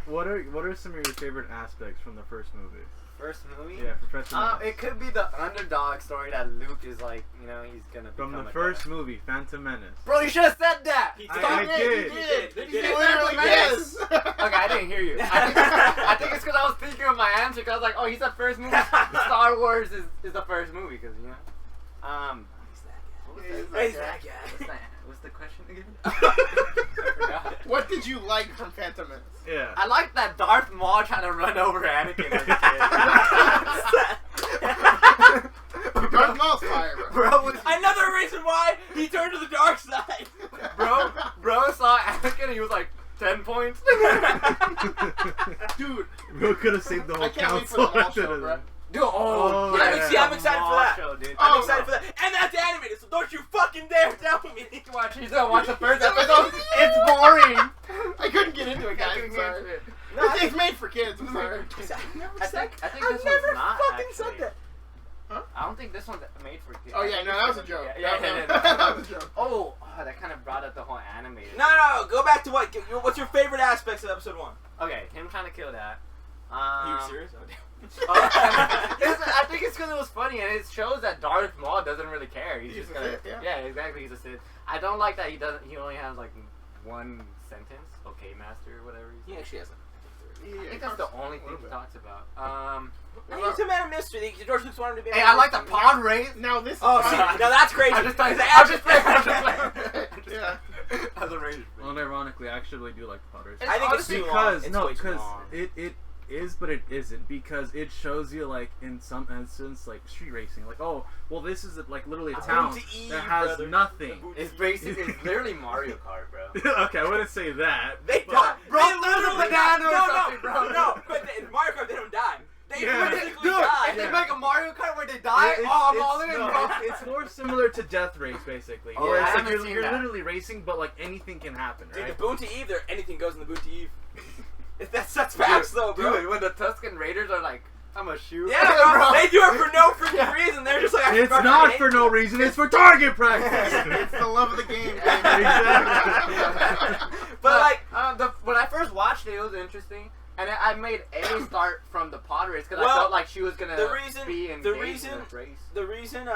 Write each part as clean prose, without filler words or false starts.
What are some of your favorite aspects from the first movie? First movie? Yeah, for Phantom Menace. It could be the underdog story that Luke is like, he's gonna From become the a first dad. movie, Phantom Menace. Bro, you should have said that! I did. Did you say literally yes? yes. Okay, I didn't hear you. I think it's because I was thinking of my answer, because I was like, oh, he's the first movie. Star Wars is the first movie, because, He's that guy. What's the question again? What did you like from Phantom Menace? Yeah. I like that Darth Maul trying to run over Anakin as a kid. Darth Maul's fire, bro. Another reason why he turned to the dark side. Bro saw Anakin and he was like, 10 points. Dude, Bro could have saved the whole I can't wait for council. the Maul show, bro. Dude, I'm excited for that. Show, dude. I'm excited for that. And that's animated, so don't you fucking dare tell me. He's gonna watch the first episode. It's boring. I couldn't get into it, guys. I'm sorry. It's made for kids. I'm sorry. I think I've this never one's not fucking actually. said that. Huh? I don't think this one's made for kids. Oh yeah, no, that was a joke. Yeah. That was a joke. Oh, that kind of brought up the whole animated. No, go back to what's your favorite aspects of episode 1? Okay, him trying to kill that. Are you serious? I think it's because it was funny, and it shows that Darth Maul doesn't really care. He's just gonna, a Sith, yeah, exactly. He's a Sith. I don't like that he only has like one sentence. Okay, master, or whatever. He actually hasn't. I think that's the only thing he talks about. He's a man of mystery. George Lucas wanted him to be. Hey, I like the pod race. Now this. Oh, see, now that's crazy. I'm just playing. Yeah. As a race. Well, ironically, I actually do like the pod race. I think it's too long. Because it is, but it isn't, because it shows you, like, in some instance, like street racing, like, oh, well, this is like literally a town that has nothing. It's literally Mario Kart, bro. Okay, I wouldn't say that. They but- literally die. No, but in Mario Kart they don't die. They Yeah. physically Dude, die. if they make a Mario Kart where they die, I'm all in, bro. It's more similar to Death Race, basically. Oh, Where I it's like haven't seen you're that. literally racing, but like anything can happen, Dude, right? the Boon to Eve, anything goes in the Boon to Eve. That's facts, though, bro. Dude, when the Tuscan Raiders are like, I'm a shoot. Yeah, bro. They do it for no freaking reason. They're just like, It's not for no reason. It's for target practice. It's the love of the game, baby. Exactly. But like, when I first watched it was interesting, and I made A start from the pod race because I Well, felt like she was gonna the reason- be the engaged in reason- the race. the reason,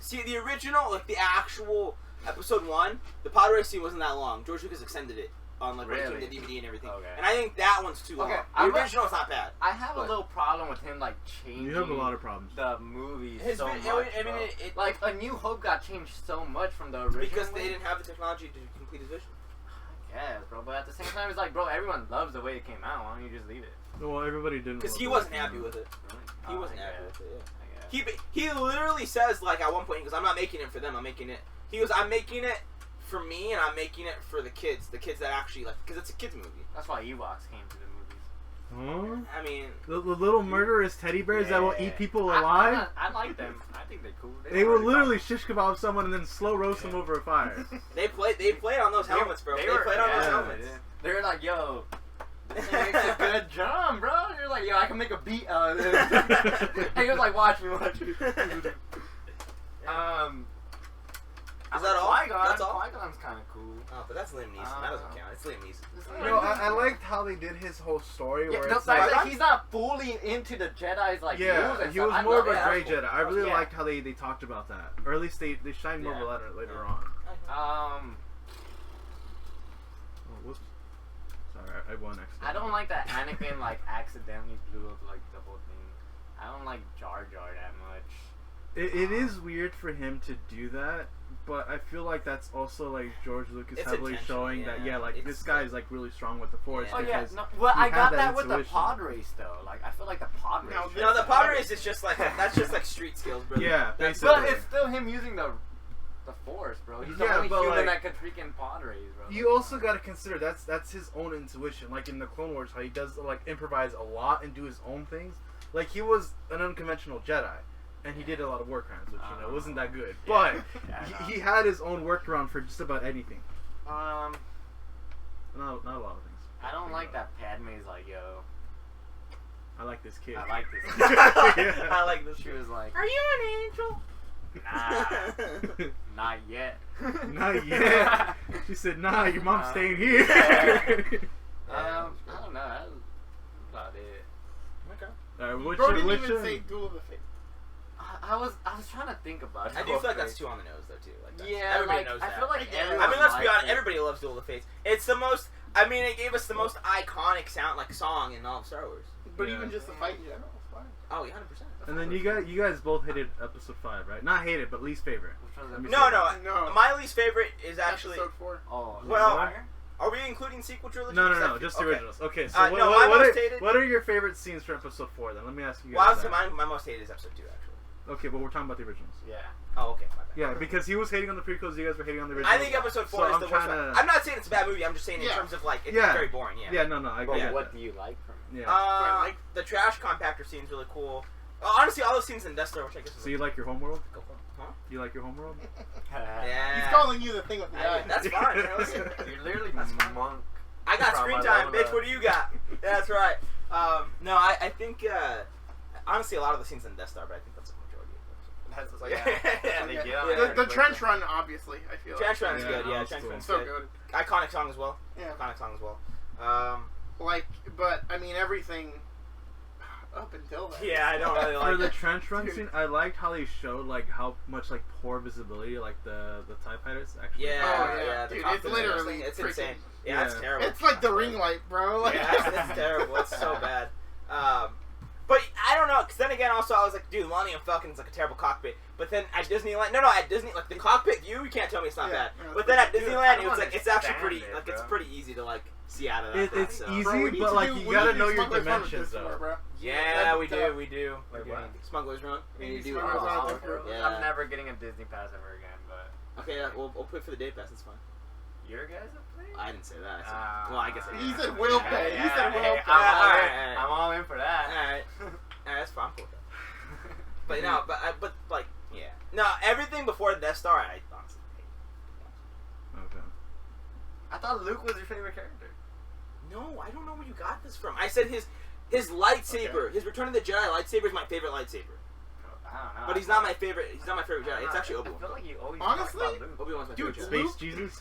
see, the original, like the actual episode 1, the pod race scene wasn't that long. George Lucas extended it on like when it came Really? to DVD and everything. Okay. And I think that one's too long. Okay, The original's not bad. I have But- a little problem with him like changing. You have a lot of problems. The movies His so vi- much. I mean, bro. it- like A New Hope got changed so much from the original. Because they movie. didn't have the technology to complete his vision. Yes, bro. But at the same time, it's like, bro, everyone loves the way it came out. Why don't you just leave it? Well, everybody didn't. Because love he it. wasn't happy with it. He Oh, wasn't I happy guess. with it, I yeah. guess. He literally says, like, at one point, he goes, I'm not making it for them, I'm making it. He goes, I'm making it for me, and I'm making it for the kids that actually, like, because it's a kids' movie. That's why Ewoks came to the movies. Huh? I mean, The little murderous teddy bears that will eat people alive? I like them. I think they're cool. They will literally shish kebab someone and then slow roast them over a fire. they played on those helmets, bro. They played on those helmets. They were like, yo, this thing makes a good drum, bro. You're like, yo, I can make a beat out of this. And he was like, watch me. Is that all? Qui-Gon. That's all? Qui-Gon's kind of cool. Oh, but that's Liam Neeson. That doesn't count. It's Liam Neeson. You know, I liked how they did his whole story Yeah, where the it's fact like... that he's not fully into the Jedi's like moves Yeah, and he stuff. was I more love of a it. gray That's cool. Jedi. I really Yeah. liked how they talked about that. Or at least they shined more of a light later on. Oh, whoops. Sorry, I won next. I don't like that Anakin like accidentally blew up like the whole thing. I don't like Jar Jar that much. It is weird for him to do that, but I feel like that's also like George Lucas It's heavily intentional, showing that yeah. like It's this guy is like really strong with the Force. Yeah. Oh yeah, because no, well he I had got that that with the intuition. pod race though. Like I feel like the pod race. No, should- No, the pod race is just like, that's just like street skills, bro. Yeah, That's- basically. But it's still him using the Force, bro. He's the Yeah, only but, human like, that could freaking pod race, bro. You also got to consider that's his own intuition. Like in the Clone Wars, how he does like improvise a lot and do his own things. Like he was an unconventional Jedi, and he did a lot of war crimes, which wasn't that good. Yeah. But Yeah, he had his own workaround for just about anything. Um, Not a lot of things. I don't like that Padme's like, yo, I like this kid. I like this. Yeah. I like this. She was like, Are you an angel? nah, not yet. Not yet. She said, "Nah, your mom's staying here." I don't know. about it. Okay. Which Bro didn't which even say Duel of the Fates. I was trying to think about it. I do feel like that's too on the nose though too. Like Yeah, everybody like, knows I that. feel like Yeah. everyone I mean, let's be likes honest. it. Everybody loves Duel of the Fates. It's the most. I mean, it gave us the most iconic sound, like song in all of Star Wars. But Yeah. even just the fight in general, it's fine. Oh, yeah, 100%. And then you guys both hated episode 5, right? Not hated, but least favorite. Which one's Let me that? see. No. My least favorite is actually. Episode 4. Oh, Well, Fire? Are we including sequel trilogy? No, Because I feel- just the okay. originals. Okay, so No, my most hated- what are your favorite scenes from episode 4 then? Let me ask you Well, I guys was that. my most hated is episode 2 actually. Okay, but we're talking about the originals. Yeah. Oh, okay. My bad. Yeah, because he was hating on the prequels, you guys were hating on the originals. I think episode 4 So is I'm the worst trying one. to- I'm not saying it's a bad movie. I'm just saying in Yeah. terms of like it's Yeah. very boring. Yeah. Yeah, no, I But get what that. do you like from it? Yeah. The trash compactor scene's really cool. Honestly, all those scenes in Death Star, which I guess is So you like your homeworld? go for it. Huh? You like your homeworld? Yeah. He's calling you the thing with the eye. That's fine. Man. Listen, You're literally That's fine. monk. I got From screen my time, Lola. bitch. What do you got? That's right. No, I think honestly a lot of the scenes in Death Star, but I think that's the majority of That's them. yeah. They get on Yeah. there The quick. trench run, obviously, I feel Trench like. Run's Yeah, good. no, Yeah, it's Trench cool. Run's So good. good. Iconic song as well. Yeah. Iconic song as well. Like, but, I mean, everything up until then. Yeah, I don't really For like the it. trench run Dude. scene, I liked how they showed like how much like poor visibility like the TIE fighters actually. Yeah, Oh, yeah. yeah. The Dude, cockpit it's literally thing, it's freaking- insane. Yeah, that's Yeah. terrible. It's like the That's ring terrible. light, bro. Like, Yeah, it's terrible. It's so bad. But I don't know, because then again, also, I was like, dude, Millennium Falcon's like a terrible cockpit. But then at Disneyland, at Disney, like the cockpit view, you can't tell me it's not Yeah, bad. yeah, But then at dude, I Disneyland, don't it's actually understand pretty, it, like, it's bro. pretty easy to like see out of that. It's so. easy, Bro, we need but to like do- you we gotta need to know do your Smuggler's Run with dimensions this though. more, bro. Yeah, we That's do, we do. Wait, We what? do. Smugglers Run. We need to do. Smugglers Run. Oh, Bro. Yeah. I'm never getting a Disney pass ever again, but Okay, yeah, we'll pay for the day pass. It's fine. your guys have played? I didn't say that. I said, well, I guess I did. He said will pay. He said will Hey, pay. I'm all in for All that. right, that's fine. I'm cool with that. But no, but like, yeah. No, everything before Death Star, I honestly hate. Okay. I thought Luke was your favorite character. No, I don't know where you got this from. I said his lightsaber, his Return of the Jedi lightsaber is my favorite lightsaber. I don't know. But he's not my favorite. He's not my favorite Jedi. It's actually I Obi-Wan. feel like you always Honestly? talk about Luke. Obi-Wan's my Dude, favorite Jedi. Space Jesus?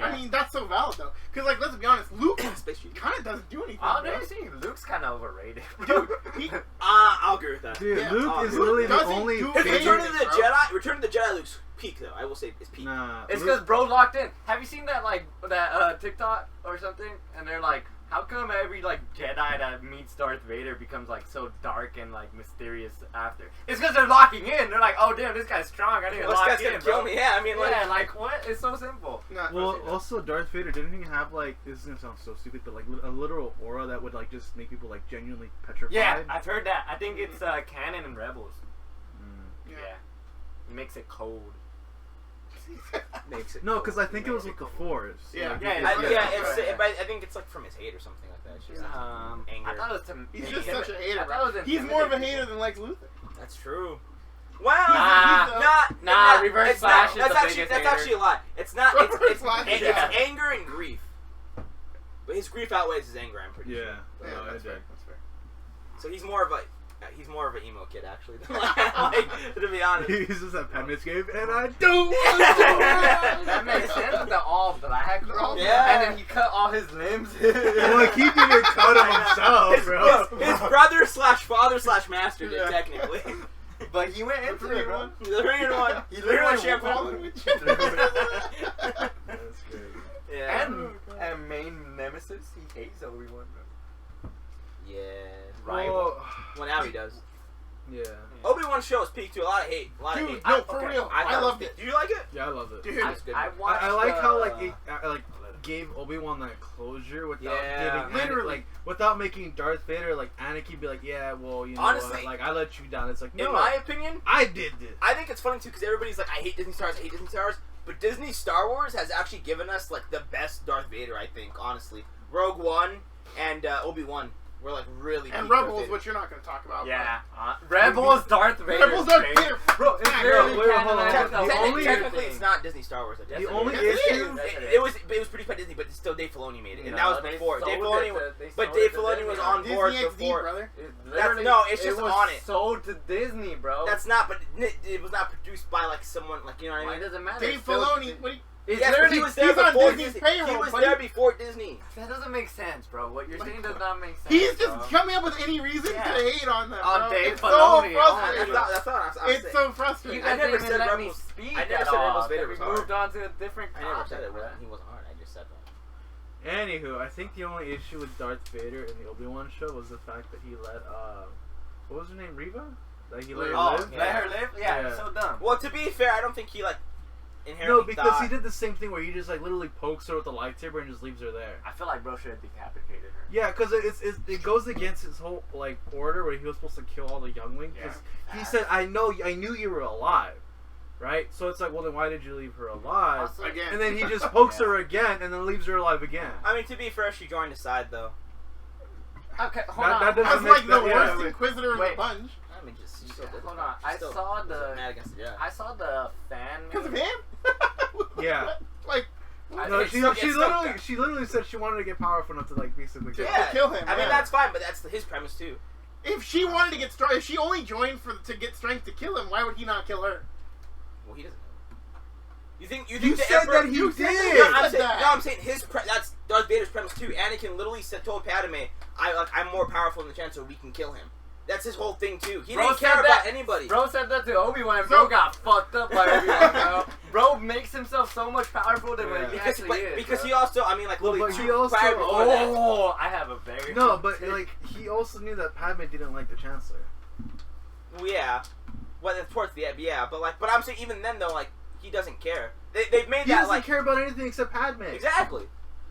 I mean, that's so valid, though. Because, like, let's be honest, Luke Space Chief. kind of doesn't do anything, Oh, bro. no, you see, Luke's kind of overrated. Dude, he... I'll agree with that. Dude, Yeah, Luke is Luke literally the doesn't only do His anything, Return of the bro. Jedi, Return of the Jedi Luke's peak though. I will say it's peak. Nah. It's Luke- because bro locked in. Have you seen that TikTok or something? And they're like, how come every like Jedi that meets Darth Vader becomes like so dark and like mysterious after? It's because they're locking in. They're like, oh damn, this guy's strong. I need to Well, this lock guy's in, gonna bro. kill me. Yeah, I mean, like, Yeah, like what? It's so simple. Nah, Well, also Darth Vader didn't he have like this is gonna sound so stupid, but like a literal aura that would like just make people like genuinely petrified. Yeah, I've heard that. I think it's canon in Rebels. Mm. Yeah. It makes it cold. makes it. No, cool. because I think it was Makes with the cool. Force. Yeah. Like, Yeah, you yeah, could- I think it's like from his hate or something like that. It's just anger. I thought it was to He's make just him- such a hater, I bro. thought it was He's more of a intimidate hater people. than Lex Luthor. That's true. Well, Nah. not Reverse it's Flash not, is that's the actually biggest that's hater. actually a lie. It's not. Reverse Flash, It's yeah. anger and grief. But his grief outweighs his anger. I'm pretty Yeah. sure. Yeah, No, I that's did. fair. That's fair. So he's more of an emo kid actually. Like, to be honest. He's just a Padme's game, and I don't. That makes sense with the all black. Yeah. And then he cut all his limbs. Like he didn't cut him himself, bro. His brother slash father slash master did Yeah. technically. But he went into it, bro. He's a 3-in-1. He He literally literally shampoo. That's crazy. Yeah. And main nemesis, he hates Obi-Wan, bro. Yeah. Well, Well, now he does. yeah. Obi-Wan's show is peak too. A lot of hate. A lot of Dude, hate. no, for real. I I loved peak. it. Do you like it? Yeah, I love it. Dude, It's good. I watched. I like how like the- it gave Obi-Wan that closure without Yeah. giving Literally. like without making Darth Vader like Anakin be like, yeah, well, you know, Honestly, like I let you down. It's like, no, In my opinion, I did this. I think it's funny too because everybody's like, I hate Disney Stars, I hate Disney Stars. But Disney Star Wars has actually given us like the best Darth Vader, I think, honestly. Rogue One and Obi-Wan were like really and peak Darth Rebels, Vader. which you're not going to talk about. Yeah. Rebels, Darth Vader. Rebels Darth crazy. Vader. Bro, it's Yeah, literally bro, wait, hold on, canonized hold on. with The only- Technically, it's not Disney Star Wars. The Yes, only it is. issue, Yes, it is. it was produced by Disney, but it's still Dave Filoni made it, and No, that was they before. sold Dave it Filoni, to- they but sold Dave it to Filoni Disney. was on Disney board XD, before. brother. No, it's just it was on it. sold to Disney, bro. That's not, but it was not produced by like someone like you know what I Why mean. doesn't matter. Dave It's still Filoni. Disney. What do you... It's Yes, but literally he was there he's on before Disney's Disney. He payroll, was buddy. there before Disney. That doesn't make sense, bro. What you're saying does not make sense. He's just bro. coming up with any reason Yeah. to hate on them, On bro. Dave It's Filoni, so frustrating. That's not what I'm It's saying. so frustrating. You guys I never didn't even said let me Rebels- speak I never at said all. Rebels Vader We was hard. moved on to a different I never topic, said bro. he wasn't hard. I just said that. Anywho, I think the only issue with Darth Vader in the Obi-Wan show was the fact that he let what was her name, Reva? Like he let her Oh, live. yeah. Let her live? Yeah, Yeah. it's so dumb. Well, to be fair, I don't think he No, inherently because thought. he did the same thing where he just like literally pokes her with the lightsaber and just leaves her there. I feel like bro should have decapitated her. Yeah, because it goes against his whole like order where he was supposed to kill all the younglings. Because he said, I knew you were alive, right? So it's like, well then why did you leave her alive? Also, Again. And then he just pokes Yeah. her again and then leaves her alive again. I mean, to be fair, she joined his side though. Okay, hold That- on. that doesn't That's make like the that- yeah, worst wait. Inquisitor in the Wait. bunch. I mean, just she Yeah, still hold on. she I still saw was the- mad against the Jedi. I saw the fan. Because of meme. him? Yeah. Like, I No, think she still gets literally stuck. she literally said she wanted to get powerful enough to like basically kill. Yeah, kill him, I mean, yeah. that's fine, but that's his premise too. if she wanted to get strong, if she only joined to get strength to kill him, why would he not kill her? Well, he doesn't know. You think You the said Emperor, that he you said did. that. I'm saying that's Darth Vader's premise too. Anakin literally told Padme, I'm more powerful than the Chancellor. We can kill him. That's his whole thing too. He Bro didn't said care that- about anybody. Bro said that to Obi-Wan, and So- bro got fucked up by Obi-Wan, bro. Bro makes himself so much powerful than what Yeah. he because actually is. because bro. he also, I mean, like Well, literally but he two also- prior before that. Oh, I have a very No, but like he also knew that Padme didn't like the Chancellor. Well, yeah. Well, towards the end, yeah. But I'm saying even then though, like he doesn't care. They've made He that doesn't like care about anything except Padme. exactly.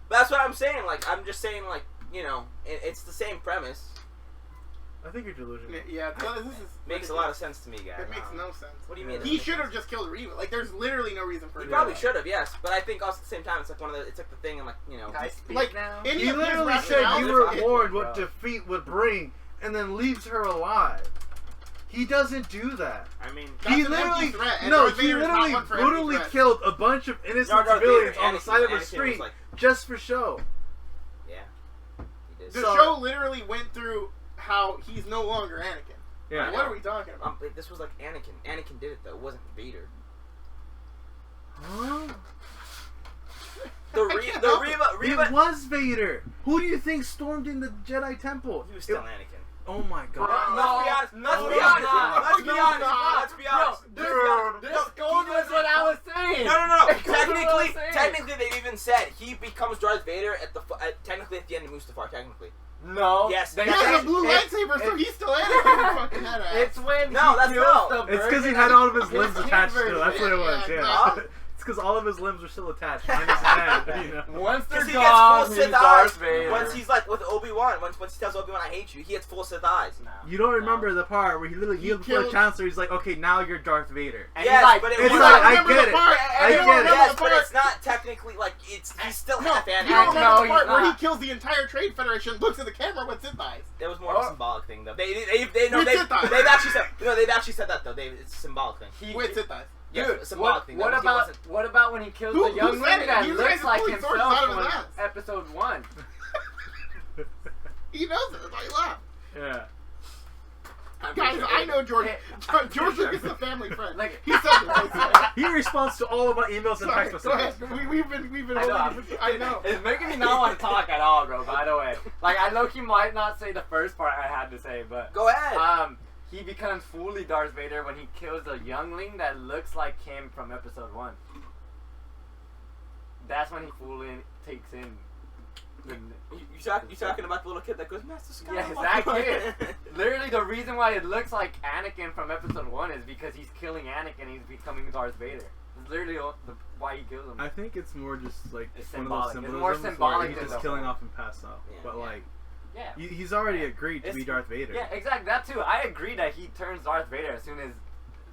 But that's what I'm saying. Like I'm just saying, like it's the same premise. I think you're delusional. Yeah, this is Makes a lot of sense to me, guys. It makes no sense. What do you mean? He should have just killed Reva. Like, there's literally no reason for He it. probably should have, yes. But I think also at the same time, it's like it's like the thing, and like Can I speak Like, now? any He of his literally said rationale you is were it- warned what bro. defeat would bring, and then leaves her alive. He doesn't do that. I mean, That's He an literally empty threat, and no, Darth he Vader is not literally one for empty brutally threats. killed a bunch of innocent Darth Vader, civilians on the Anakin- side of a Anakin was street like- just for show. yeah, he did. The So- show literally went through how he's no longer Anakin. Yeah. Like, what are we talking about? This was like Anakin. Anakin did it though. It wasn't Vader. Huh? Reba. It was Vader. Who do you think stormed in the Jedi Temple? He was still It- Anakin. Oh my god. Let's be honest. No, Let's be he's honest. not. Let's be He's honest. not. Let's be honest. This gold was what I was saying. No. That's what I was saying. Technically, they even said he becomes Darth Vader technically at the end of Mustafar. Technically, No. Yes, they He that's has said a blue it's- lightsaber, so it's- he's still Anakin. Fucking head ass. It's when No, he that's kills no. the It's because he version had of all of his limbs his attached to version. it. That's what it was, Yeah, yeah. exactly. It's because all of his limbs are still attached. Minus his head, you know? Once they're Because he gets gone, full he's Sith Darth eyes. Vader. Once he's like with Obi-Wan, once he tells Obi-Wan, "I hate you," he gets full Sith eyes. No. You don't remember the part where he literally He healed before the killed- Chancellor. He's like, okay, now you're Darth Vader. And Yes, he's like, but it It's was like, I remember get the it. part- I you don't get it. remember Yes, the but part- it's not technically like he's still half You Anakin. don't remember No, the part he's where he not. kills the entire Trade Federation, looks at the camera with Sith eyes. That was more of a Oh. symbolic thing, though. They've actually said that though. It's a symbolic thing. With Sith eyes. Yes, Dude, a symbolic what, thing. what That was- he about wasn't- what about when he kills Who- the who young said man it? that You guys looks are like pulling sources himself out of from his ass. episode 1? He knows it. That's why he laughed. Yeah. Guys, I know George. Yeah. George Lucas is a family friend. Like- He said it right there. He responds to all of my emails and Sorry, text go ahead. messages. We've been I know. holding it. I know. It's making me not want to talk at all, bro. By the way, like I low-key might not say the first part I had to say, but Go ahead. he becomes fully Darth Vader when he kills a youngling that looks like him from episode 1. That's when he fully takes in. You talking about the little kid that goes, Master Skywalker? Yeah, exactly. Literally, the reason why it looks like Anakin from episode 1 is because he's killing Anakin. He's becoming Darth Vader. It's literally why he kills him. I think it's more just like It's one symbolic. of those It's symbolisms more where symbolic he's than just the killing whole- off and passed out. Yeah, But yeah. like, Yeah. he's already agreed to It's- be Darth Vader. Yeah, exactly. That too. I agree that he turns Darth Vader as soon as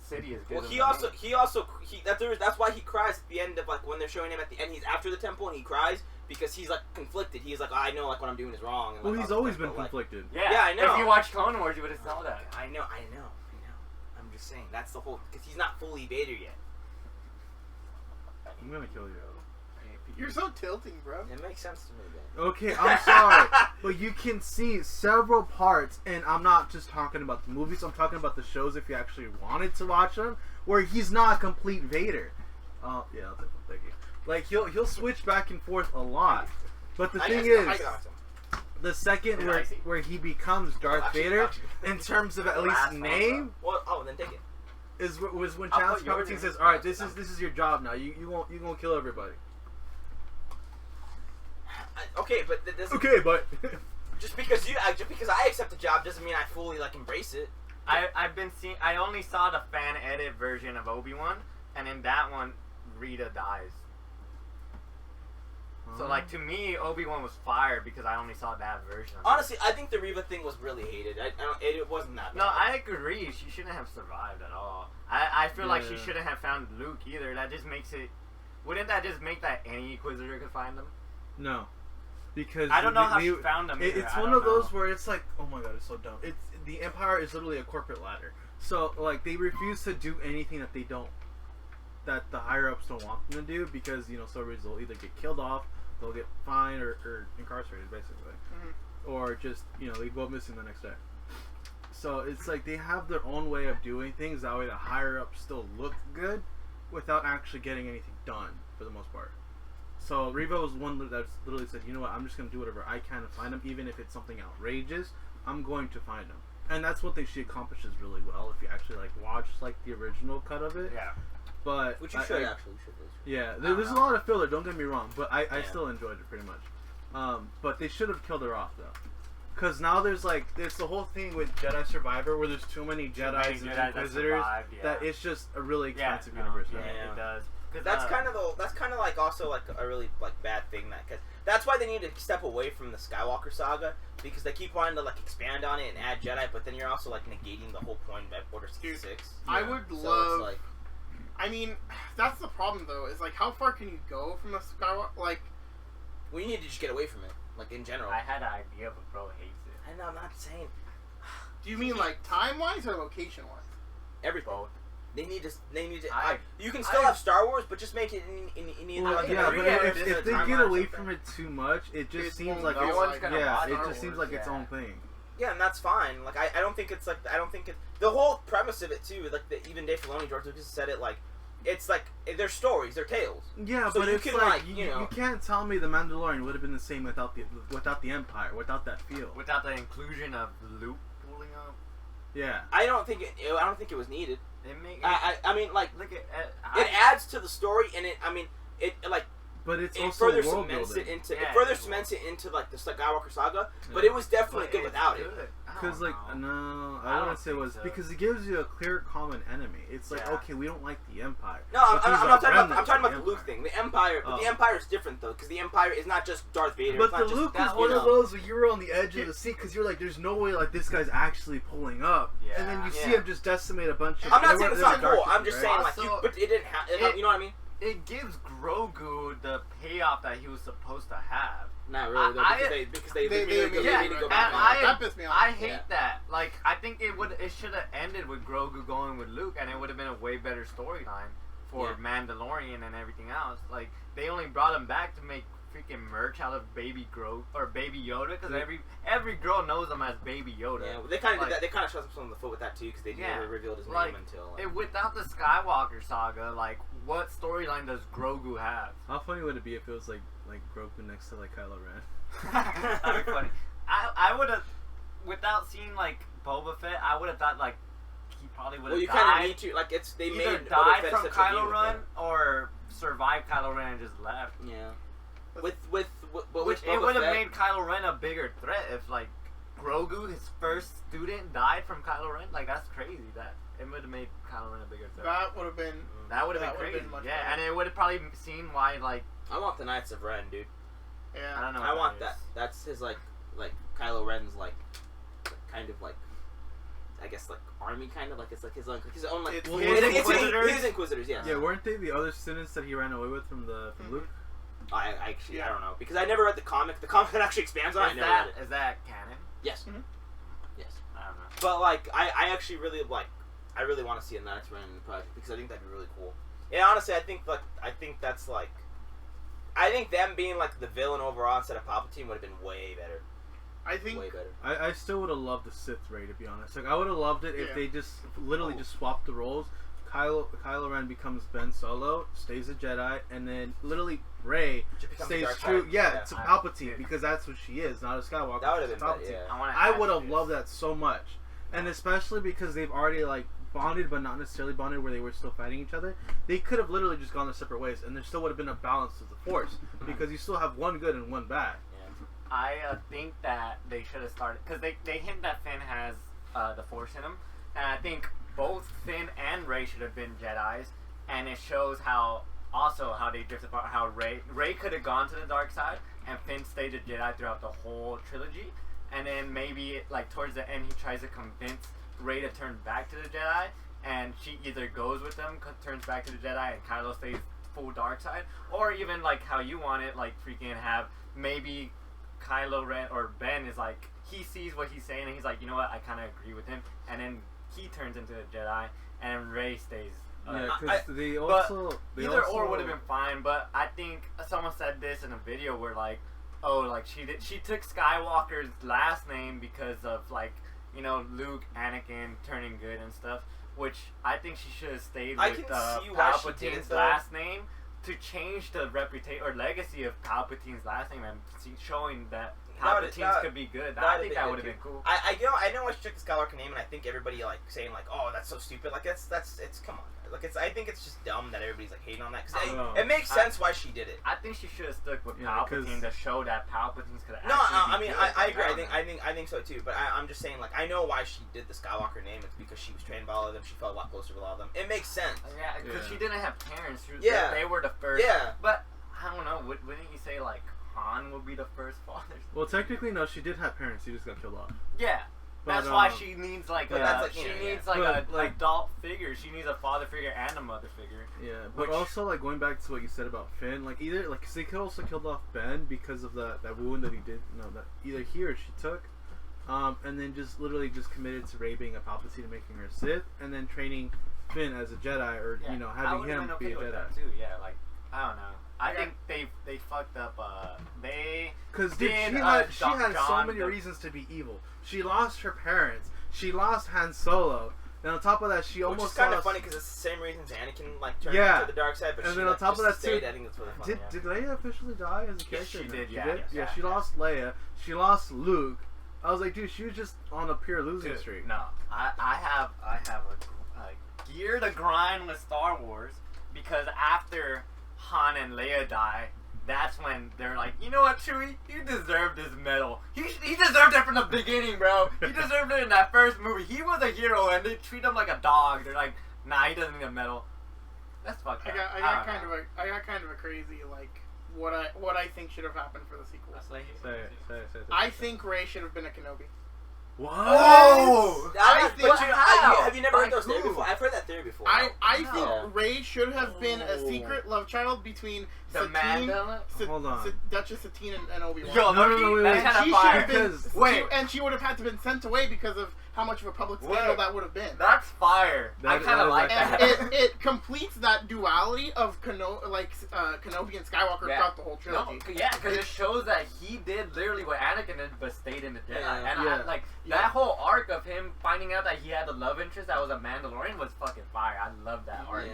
Sidious gives Well, him he the also name. that's why he cries at the end of like when they're showing him at the end. He's after the temple and he cries because he's like conflicted. He's like, I know like what I'm doing is wrong. And, Well, like, he's all always this been stuff, but, like, conflicted. Yeah, I know. If you watch Clone Wars, you would have saw that. I know. I'm just saying that's the whole because he's not fully Vader yet. I'm gonna kill you. You're so tilting, bro. It makes sense to me, man. Okay, I'm sorry, but you can see several parts, and I'm not just talking about the movies. I'm talking about the shows. If you actually wanted to watch them, where he's not a complete Vader. Yeah, I'll take one. Thank you. Like he'll switch back and forth a lot. But the thing I is, got some. the second where he becomes Darth Vader, in terms of at least name, Then take it. was when I'll Chance put yours Palpatine in says, his "All right, box. this is your job now. You won't kill everybody." Okay, but Okay, but just because I accept the job doesn't mean I fully like embrace it. I've been seeing. I only saw the fan edit version of Obi-Wan, and in that one, Rita dies. So like to me, Obi-Wan was fired because I only saw that version. Honestly, I think the Reva thing was really hated. It wasn't that bad. No, I agree. She shouldn't have survived at all. I feel like she shouldn't have found Luke either. That just makes it. Wouldn't that just make that any Inquisitor could find them? no, because I don't know how she found them. Either. It's one of those where it's like, oh my god, it's so dumb. It's the Empire is literally a corporate ladder. So like they refuse to do anything that the higher ups don't want them to do because soldiers will either get killed off, they'll get fined or incarcerated basically, or just they go missing the next day. So it's like they have their own way of doing things. That way the higher ups still look good without actually getting anything done for the most part. So Reva was one that literally said, you know what, I'm just going to do whatever I can to find them, even if it's something outrageous, I'm going to find them. And that's one thing she accomplishes really well if you actually watch the original cut of it. Yeah. But which you should actually. Yeah, there's a lot of filler, don't get me wrong, but I still enjoyed it pretty much. But they should have killed her off though. Because now there's the whole thing with Jedi Survivor where there's too many Jedis and Inquisitors that it's just a really expensive universe. Yeah, it does. That's kind of like also like a really bad thing cause that's why they need to step away from the Skywalker Saga because they keep wanting to expand on it and add Jedi, but then you're also negating the whole point of Order 66. I would love. I mean, that's the problem though. Is how far can you go from the Skywalker? We need to just get away from it, in general. I had an idea, but bro hates it. I know, I'm not saying. Do you mean time wise or location wise? Everything. Both. They need to. You can still have Star Wars, but just make it in either. If they get away from it too much, it just seems like no one's gonna watch it Star just seems Wars. like its own thing. Yeah, and that's fine. I don't think it's I don't think it. The whole premise of it too, even Dave Filoni, George Lucas said it it's they're stories, they're tales. Yeah, so but you it's can you can't tell me the Mandalorian would have been the same without the Empire, without that feel, without the inclusion of Luke pulling up. Yeah, I don't think it was needed. I mean, look at it adds to the story, and but it's it also further world cements building. it into cements it into the Skywalker Saga. But it was definitely good without it. Because no, I wouldn't say it was because it gives you a clear common enemy. It's okay, we don't like the Empire. No, I'm talking about the Luke thing. The Empire, but the Empire is different though, because the Empire is not just Darth Vader. But the Luke was one of those where you were on the edge of the seat because you're there's no way this guy's actually pulling up, and then you see him just decimate a bunch of. I'm not saying it's not cool. I'm just saying but it didn't have. You know what I mean? It gives Grogu the payoff that he was supposed to have. Not really, though, because they made it go back. That pissed me off. I hate that. I think it should have ended with Grogu going with Luke, and it would have been a way better storyline for Mandalorian and everything else. They only brought him back to make freaking merch out of Baby Grogu or Baby Yoda, because every girl knows him as Baby Yoda. Yeah, they kind of did that. They kind of shot themselves in the foot with that too, because they never revealed his name until. Without the Skywalker Saga, what storyline does Grogu have? How funny would it be if it was like Grogu next to Kylo Ren? That'd be funny. I would have, without seeing Boba Fett, I would have thought he probably would have died. Well, you kind of need to it's they either made died from Kylo Ren or survived Kylo Ren and just left. Yeah. Which it would have made Kylo Ren a bigger threat if Grogu, his first student, died from Kylo Ren. That's crazy. That it would have made Kylo Ren a bigger threat. That would have been. That would have been crazy. Yeah, and it would have probably seen why I want the Knights of Ren, dude. Yeah. I don't know. I want that. That's his Kylo Ren's kind of I guess army kind of it's his own his Inquisitors. Yes. Yeah, weren't they the other students that he ran away with from Luke? I don't know, because I never read the comic. The comic that actually expands on it. Is that canon? Yes. Mm-hmm. Yes. I don't know. But I actually really I really want to see a Knights Ren in the project, because I think that'd be really cool. And honestly, I think that's I think them being the villain overall instead of Palpatine would have been way better. I think way better. I still would have loved the Sith Ray, to be honest. I would have loved it if they just literally just swapped the roles. Kylo Ren becomes Ben Solo, stays a Jedi, and then literally Rey stays true, to Palpatine because that's what she is, not a Skywalker. That would have been Palpatine. better, I would have loved that so much, and especially because they've already like bonded, but not necessarily bonded, where they were still fighting each other. They could have literally just gone their separate ways, and there still would have been a balance of the Force because you still have one good and one bad. I think that they should have started because they hint that Finn has the Force in him, and I think both Finn and Rey should have been Jedis, and it shows how they drift apart. How Rey could have gone to the dark side, and Finn stayed a Jedi throughout the whole trilogy, and then maybe like towards the end he tries to convince Rey to turn back to the Jedi, and she either goes with them, turns back to the Jedi, and Kylo stays full dark side, or even like how you want it, like freaking have maybe Kylo Ren or Ben is like he sees what he's saying and he's like, you know what, I kind of agree with him, and then he turns into a Jedi, and Rey stays. Because they also or would have been fine, but I think someone said this in a video where like, oh, like she took Skywalker's last name because of like, you know, Luke, Anakin turning good and stuff, which I think she should have stayed with Palpatine's last name to change the reputation or legacy of Palpatine's last name and showing that Palpatine's could be good. I think that would have been cool. I know I should check the Skywalker name, and I think everybody like saying like, oh, that's so stupid. Like it's come on. Like I think it's just dumb that everybody's like hating on that because it makes sense why she did it. I think she should have stuck with Palpatine to show that Palpatine's could have. No, I mean I agree. I think so too. But I'm just saying like I know why she did the Skywalker name. It's because she was trained by all of them. She felt a lot closer with all of them. It makes sense. Yeah, because she didn't have parents. They were the first. Yeah. But I don't know. Wouldn't you say like Han would be the first father? Well, technically no. She did have parents. She just got killed off. Yeah. That's why she needs like a adult figure. She needs a father figure and a mother figure. Yeah, but also like going back to what you said about Finn, like either like cause they could also killed off Ben because of that wound that he did. No, that either he or she took, and then just literally just committed to Rey being a Palpatine and making her Sith, and then training Finn as a Jedi, or you know having him be a Jedi too. Yeah, like I don't know. I think they fucked up. Because she had so many reasons to be evil. She lost her parents. She lost Han Solo. And on top of that, she almost lost... Which is kind of funny because it's the same reasons Anakin like turned to the dark side. But and she then on top of that stayed. too, I think that's really funny. Did Leia officially die as a character? She did. She did. Yeah, she lost Leia. She lost Luke. I was like, dude, she was just on a pure losing streak. No, I have a gear to grind with Star Wars because after Han and Leia die, that's when they're like, you know what, Chewie, you deserve this medal. He deserved it from the beginning, bro. He deserved it in that first movie. He was a hero, and they treat him like a dog. They're like, nah, he doesn't need a medal. That's fucked up. I got kind of a crazy like what I think should have happened for the sequel. Say it. I think Rey should have been a Kenobi. What? Oh! Have you never heard those theories before? I've heard that theory before. I think Rey should have been a secret love child between Duchess Satine and Obi-Wan. Yo, wait. And she would have had to been sent away because of how much of a public scandal that would have been. That's fire. I kind of like that. It completes that duality of Kenobi and Skywalker throughout the whole trilogy. Because it shows that he did literally what Anakin did, but stayed in the Jedi. That whole arc of him finding out that he had a love interest that was a Mandalorian was fucking fire. I love that arc.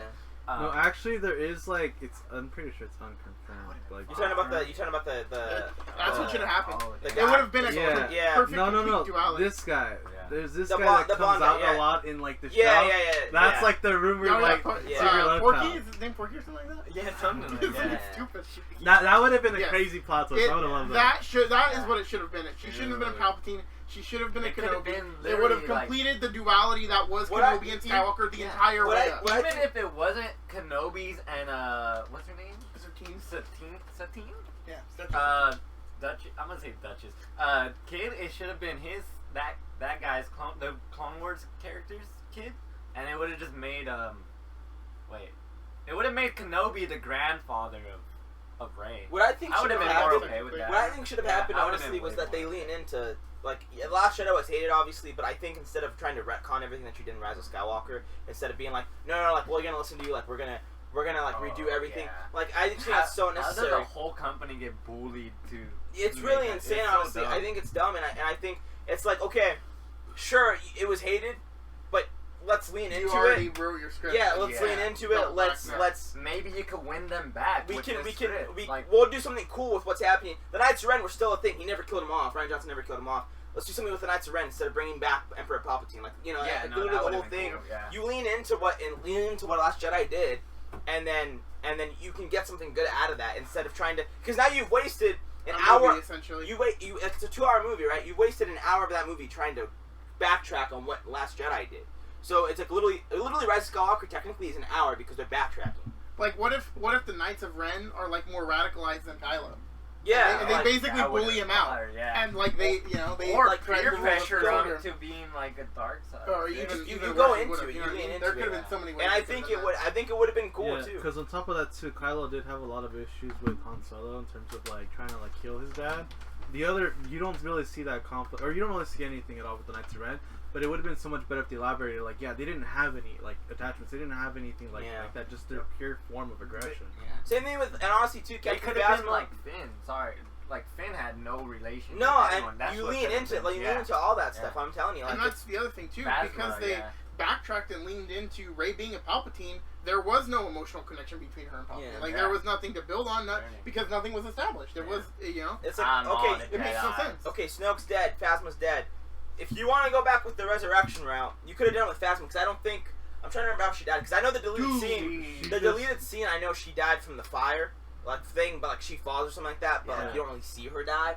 No, actually, there is like I'm pretty sure it's unconfirmed. Like you talking about the that's what should have happened. It would have been a perfect duality. This guy. There's this guy that comes out a lot in like the show. That's like the rumor, Porky? Is his name Porky or something like that? Yeah, something like that. Stupid. That would have been a crazy plot twist. I would have loved that. That is what it should have been. She shouldn't have been a Palpatine. She should have been a Kenobi. It would have completed the duality that was Kenobi and Skywalker the entire way. Even if it wasn't Kenobi's and what's her name? Satine? Yeah, Duchess. I'm gonna say Duchess. Kid, it should have been that guy's the Clone Wars character's kid, and it would have just made it would have made Kenobi the grandfather of Rey. What I think should have happened. Okay with that. What I think should have happened, honestly, was that they lean into. Like, Last Jedi was hated, obviously, but I think instead of trying to retcon everything that you did in Rise of Skywalker, instead of being like, no, like, we're gonna listen to you, like, we're gonna like redo everything. Yeah. Like, I think that's so necessary. How does the whole company get bullied to? It's really insane, honestly. So I think it's dumb, and I think it's like, okay, sure, it was hated, but let's lean You into already it. wrote your script. Yeah, let's lean into it. Don't Let's back let's. Maybe you could win them back. We'll do something cool with what's happening. The Knights of Ren were still a thing. He never killed him off. Ryan Johnson never killed him off. Let's do something with the Knights of Ren instead of bringing back Emperor Palpatine. Like, you know, do the whole thing. Cool, yeah. You lean into what Last Jedi did, and then you can get something good out of that instead of trying to. Because now you've wasted an hour. Movie, essentially. It's a 2-hour movie, right? You wasted an hour of that movie trying to backtrack on what Last Jedi did. So it's like literally Rise of Skywalker technically is an hour because they're backtracking. Like, what if the Knights of Ren are like more radicalized than Kylo? Yeah, they basically bully him out, and like they or like peer pressure him him to being like a dark side. Or you even go worse, into it. you know what I mean? Into There could have it. been so many ways. And I think it would have been cool too. Because on top of that too, Kylo did have a lot of issues with Han Solo in terms of like trying to like kill his dad. The other, you don't really see that conflict, or you don't really see anything at all with the Knights of Ren. But it would have been so much better if they elaborated. Like, yeah, they didn't have any like attachments. They didn't have anything like that. Just their pure form of aggression. Same thing with, and honestly too, They could have been like Finn. Sorry. Like Finn had no relation. No, with anyone. and you lean into it. Like you lean into all that stuff. I'm telling you. Like, and that's the other thing too, Phasma, because they backtracked and leaned into Rey being a Palpatine. There was no emotional connection between her and Palpatine. There was nothing to build on, because nothing was established. There was, It's like okay, it makes no sense. Okay, Snoke's dead. Phasma's dead. If you want to go back with the resurrection route, you could have done it with Phasma because I don't think I'm trying to remember how she died because I know the deleted scene. The deleted scene, I know she died from the fire. Like thing, but like she falls or something like that, but like you don't really see her die.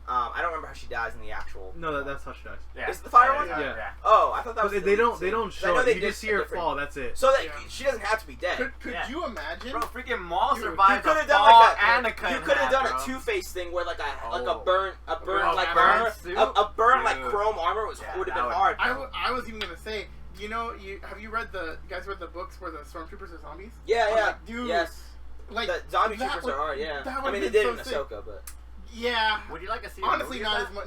I don't remember how she dies in the actual. No, that's how she dies. Yeah. Is it the fire one? Yeah. Oh, I thought that was. They don't show it. You just see her fall. That's it. So that she doesn't have to be dead. Could you imagine? Bro, freaking Maul survived you the could have done fall like and a cut. You could have done a Two-Face thing where like a burn like chrome armor would have been hard. I was even gonna say. You have you read you guys read the books where the stormtroopers are zombies? Yeah, yeah. Like, dude, yes. Like the zombie troopers are hard, yeah. I mean, they did it in Ahsoka, but yeah. Would you like to see? Honestly, not as much.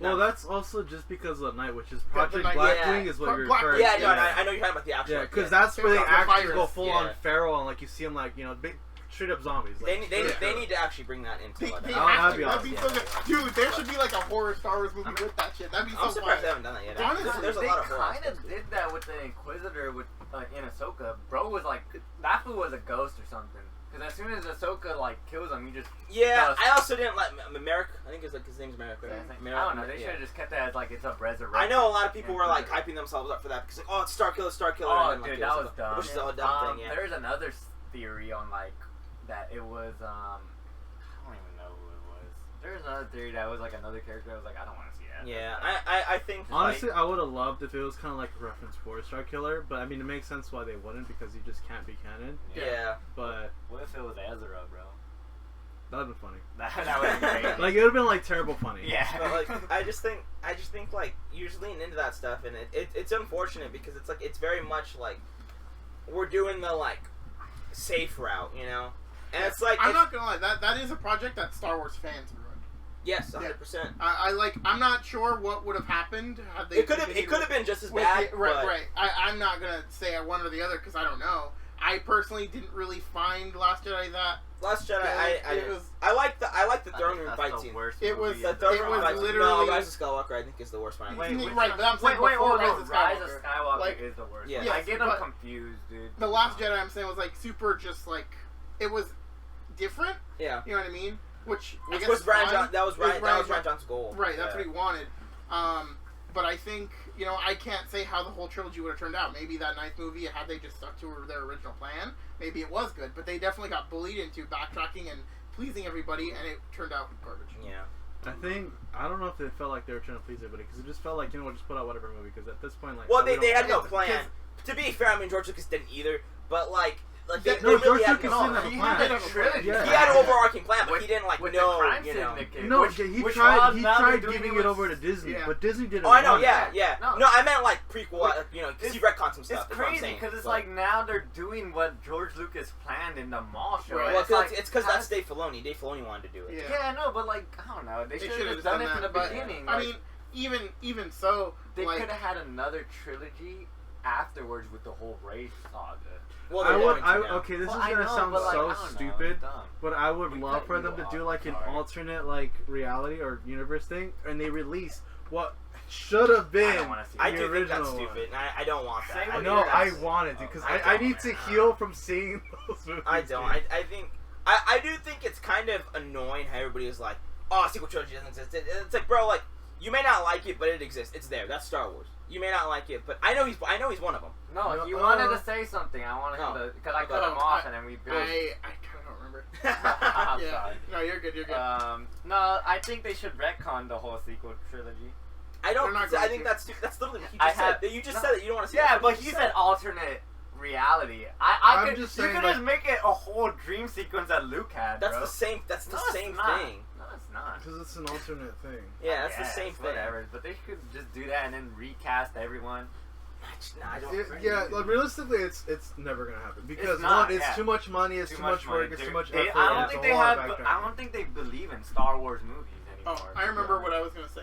Well, that's also just because of the night, which is Project Blackwing Blackwing is what you're referring to. Yeah, no, I know you're talking about the actual. Yeah, because that's where they actually go full on feral and like you see them like big, straight up zombies. Like, they need to actually bring that into. That'd be so good, dude. There should be like a horror Star Wars movie with that shit. That'd be so fun. I'm surprised they haven't done that yet. Honestly, there's a lot of horror. They kind of did that with the Inquisitor in Ahsoka. Bro was like that fool was a ghost or something. Because as soon as Ahsoka like kills him, he just I also didn't like Merrick. I think it's like his name's Merrick. Right? I don't know. They should have just kept that as like it's a resurrection. I know a lot of people were like hyping themselves up for that because like, it's Starkiller. Oh, and, dude, that was dumb. Which is a dumb thing. Yeah. There's another theory on like that it was I don't even know who it was. There's another theory that was like another character. I was like, I don't want to see that. Yeah, I think honestly, I would have loved if it was kind of like a reference for Starkiller, but I mean, it makes sense why they wouldn't because he just can't be canon. Yeah. But what if it was Ezra, bro? That'd been funny. That would have been great. Like it would have been like terrible funny. Yeah. But like I just think like you're just leaning into that stuff, and it's unfortunate because it's like it's very much like we're doing the like safe route, you know. And it's like I'm not gonna lie, that is a project that Star Wars fans ruined. Yes, 100%. I'm not sure what would have happened had they. It could have been just as bad. Right. I'm not gonna say one or the other because I don't know. I personally didn't really find Last Jedi that. Last Jedi, I like the throne room fight scene. It was the throne room fight literally. No, Rise of Skywalker I think is the worst fight. Right, but I'm saying Rise of of Skywalker is the worst. Yeah. I get them confused, dude. The Last Jedi I'm saying was like super, just like it was different. Yeah. You know what I mean? Which was Ryan Johnson's goal. Right, that's what he wanted. But I think, I can't say how the whole trilogy would have turned out. Maybe that ninth movie, had they just stuck to their original plan, maybe it was good. But they definitely got bullied into backtracking and pleasing everybody, and it turned out garbage. Yeah. I don't know if it felt like they were trying to please everybody, because it just felt like, we'll just put out whatever movie, because at this point, like... Well, they had no plan. To be fair, I mean, George Lucas didn't either, but, like they George really Lucas had didn't have a plan. He had an overarching plan, but he didn't, know, No, he tried giving it over to Disney, but Disney didn't want it. Oh, I know, yeah. No, I meant, prequel, because he retconned some stuff. It's crazy, because it's like, now they're doing what George Lucas planned in the Maul show. Right. Well, it's because that's Dave Filoni. Dave Filoni wanted to do it. Yeah, I know, but, I don't know. They should have done it from the beginning. I mean, even so... They could have had another trilogy afterwards with the whole race saga. Well, okay, this is gonna sound so stupid, but I would love for them to do an alternate reality or universe thing, and they release what should have been. I don't want to see I it. The do think that's original stupid, one. and I don't want that. Same I with know, I Yes. wanted to, because Oh, I need to heal from seeing those movies. I don't. I think I do think it's kind of annoying how everybody is like, oh, sequel trilogy doesn't exist. It's like, bro, like you may not like it, but it exists. It's there. That's Star Wars. You may not like it, but I know he's one of them. No, No, if you wanted to say something, I wanted No. him to, because I cut Oh, him off and then we built. I kind of don't remember. I'm Yeah. sorry. No, you're good. You're good. No, I think they should retcon the whole sequel trilogy. I don't. They're not I going think to. that's literally what he I just said. have- You just no. said that you don't want to see. Yeah, that. but That's he what said alternate reality. I'm could, just you saying, could like- just make it a whole dream sequence that Luke had, That's bro. the same. That's the No, it's same not. thing. No, it's not. Because it's an alternate thing. Yeah, that's Yes, the same thing. Whatever, but they could just do that and then recast everyone. Nah, I don't. Yeah, like, realistically, it's never gonna happen because not, one, it's yeah. too much money, it's too much work, money. it's too much They- effort. I and don't it's think a they lot of have. backtracking. I don't think they believe in Star Wars movies anymore. Oh, I remember what I was gonna say.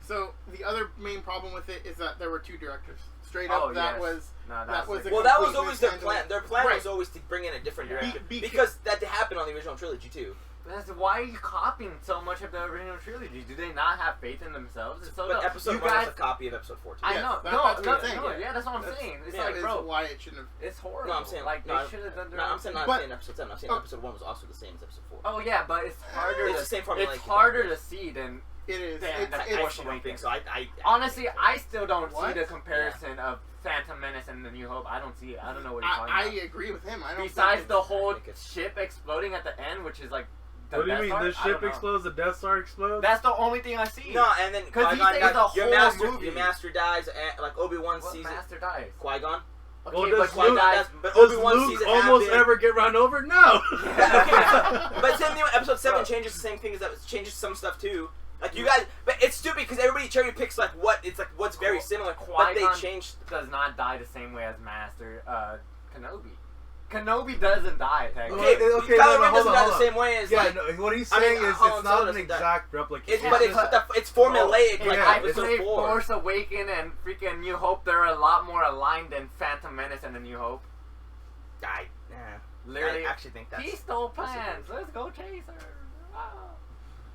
So the other main problem with it is that there were two directors. Straight up, Oh, that yes. was No, that was like- a Well, that was complete always their mishandling. plan. Their plan Right. was always to bring in a different Yeah. director Be- because that happened on the original trilogy too. That's why are you copying so much of the original trilogy? Do they not have faith in themselves? It's so But dumb. episode You one guys, was a copy of episode 4 too. I Yes, know. that's No, what no, I'm saying, no, yeah. yeah, that's what I'm That's- saying. It's yeah, like, is bro, why it shouldn't have. it's horrible. No, I'm saying like no, they should have done their No, own I'm saying thing. not But- saying episode 7. I'm saying Oh. episode 1 was also the same as episode 4. Oh yeah, but it's harder. It's to, the same formula. It's harder to see than. It is. Yeah, It's, that's it's, Force I don't think Awakens. so. I Honestly, I still don't What? see the comparison of Phantom Menace and The New Hope. I don't see it. I don't know what you're talking I about. agree with him. I don't. Besides think the whole I think it's- ship exploding at the end, which is like. The What do you Death mean? Star? The I ship don't know. explodes, the Death Star explodes? That's the only thing I see. No, and then 'Cause he Qui-Gon saves dies, the your whole master, movie. your master dies, and, like Obi-Wan What sees it. master dies? Qui-Gon. Okay, Well, but does Qui-Gon Luke- dies. But Does Obi-Wan sees Luke it almost happen. ever get run over? No! But same thing with episode 7 Bro. changes the same thing as that changes some stuff too. Like you guys, but it's stupid because everybody cherry picks like what's very similar, but they Qui-Gon changed. does not die the same way as Master Kenobi. Kenobi doesn't die, technically. Okay, Okay, Kylo no, Ren hold doesn't on, die hold the on. same way as Yeah, like. no, what he's I mean, saying is Han it's not Solo an doesn't die. exact replication. It's, Yeah, but it's formulaic In like yeah, episode episode 4. Force Awakens and freaking New Hope, they're a lot more aligned than Phantom Menace and the New Hope. Literally, I actually think that's. he stole that's a plans. good- Let's go chase her. Wow.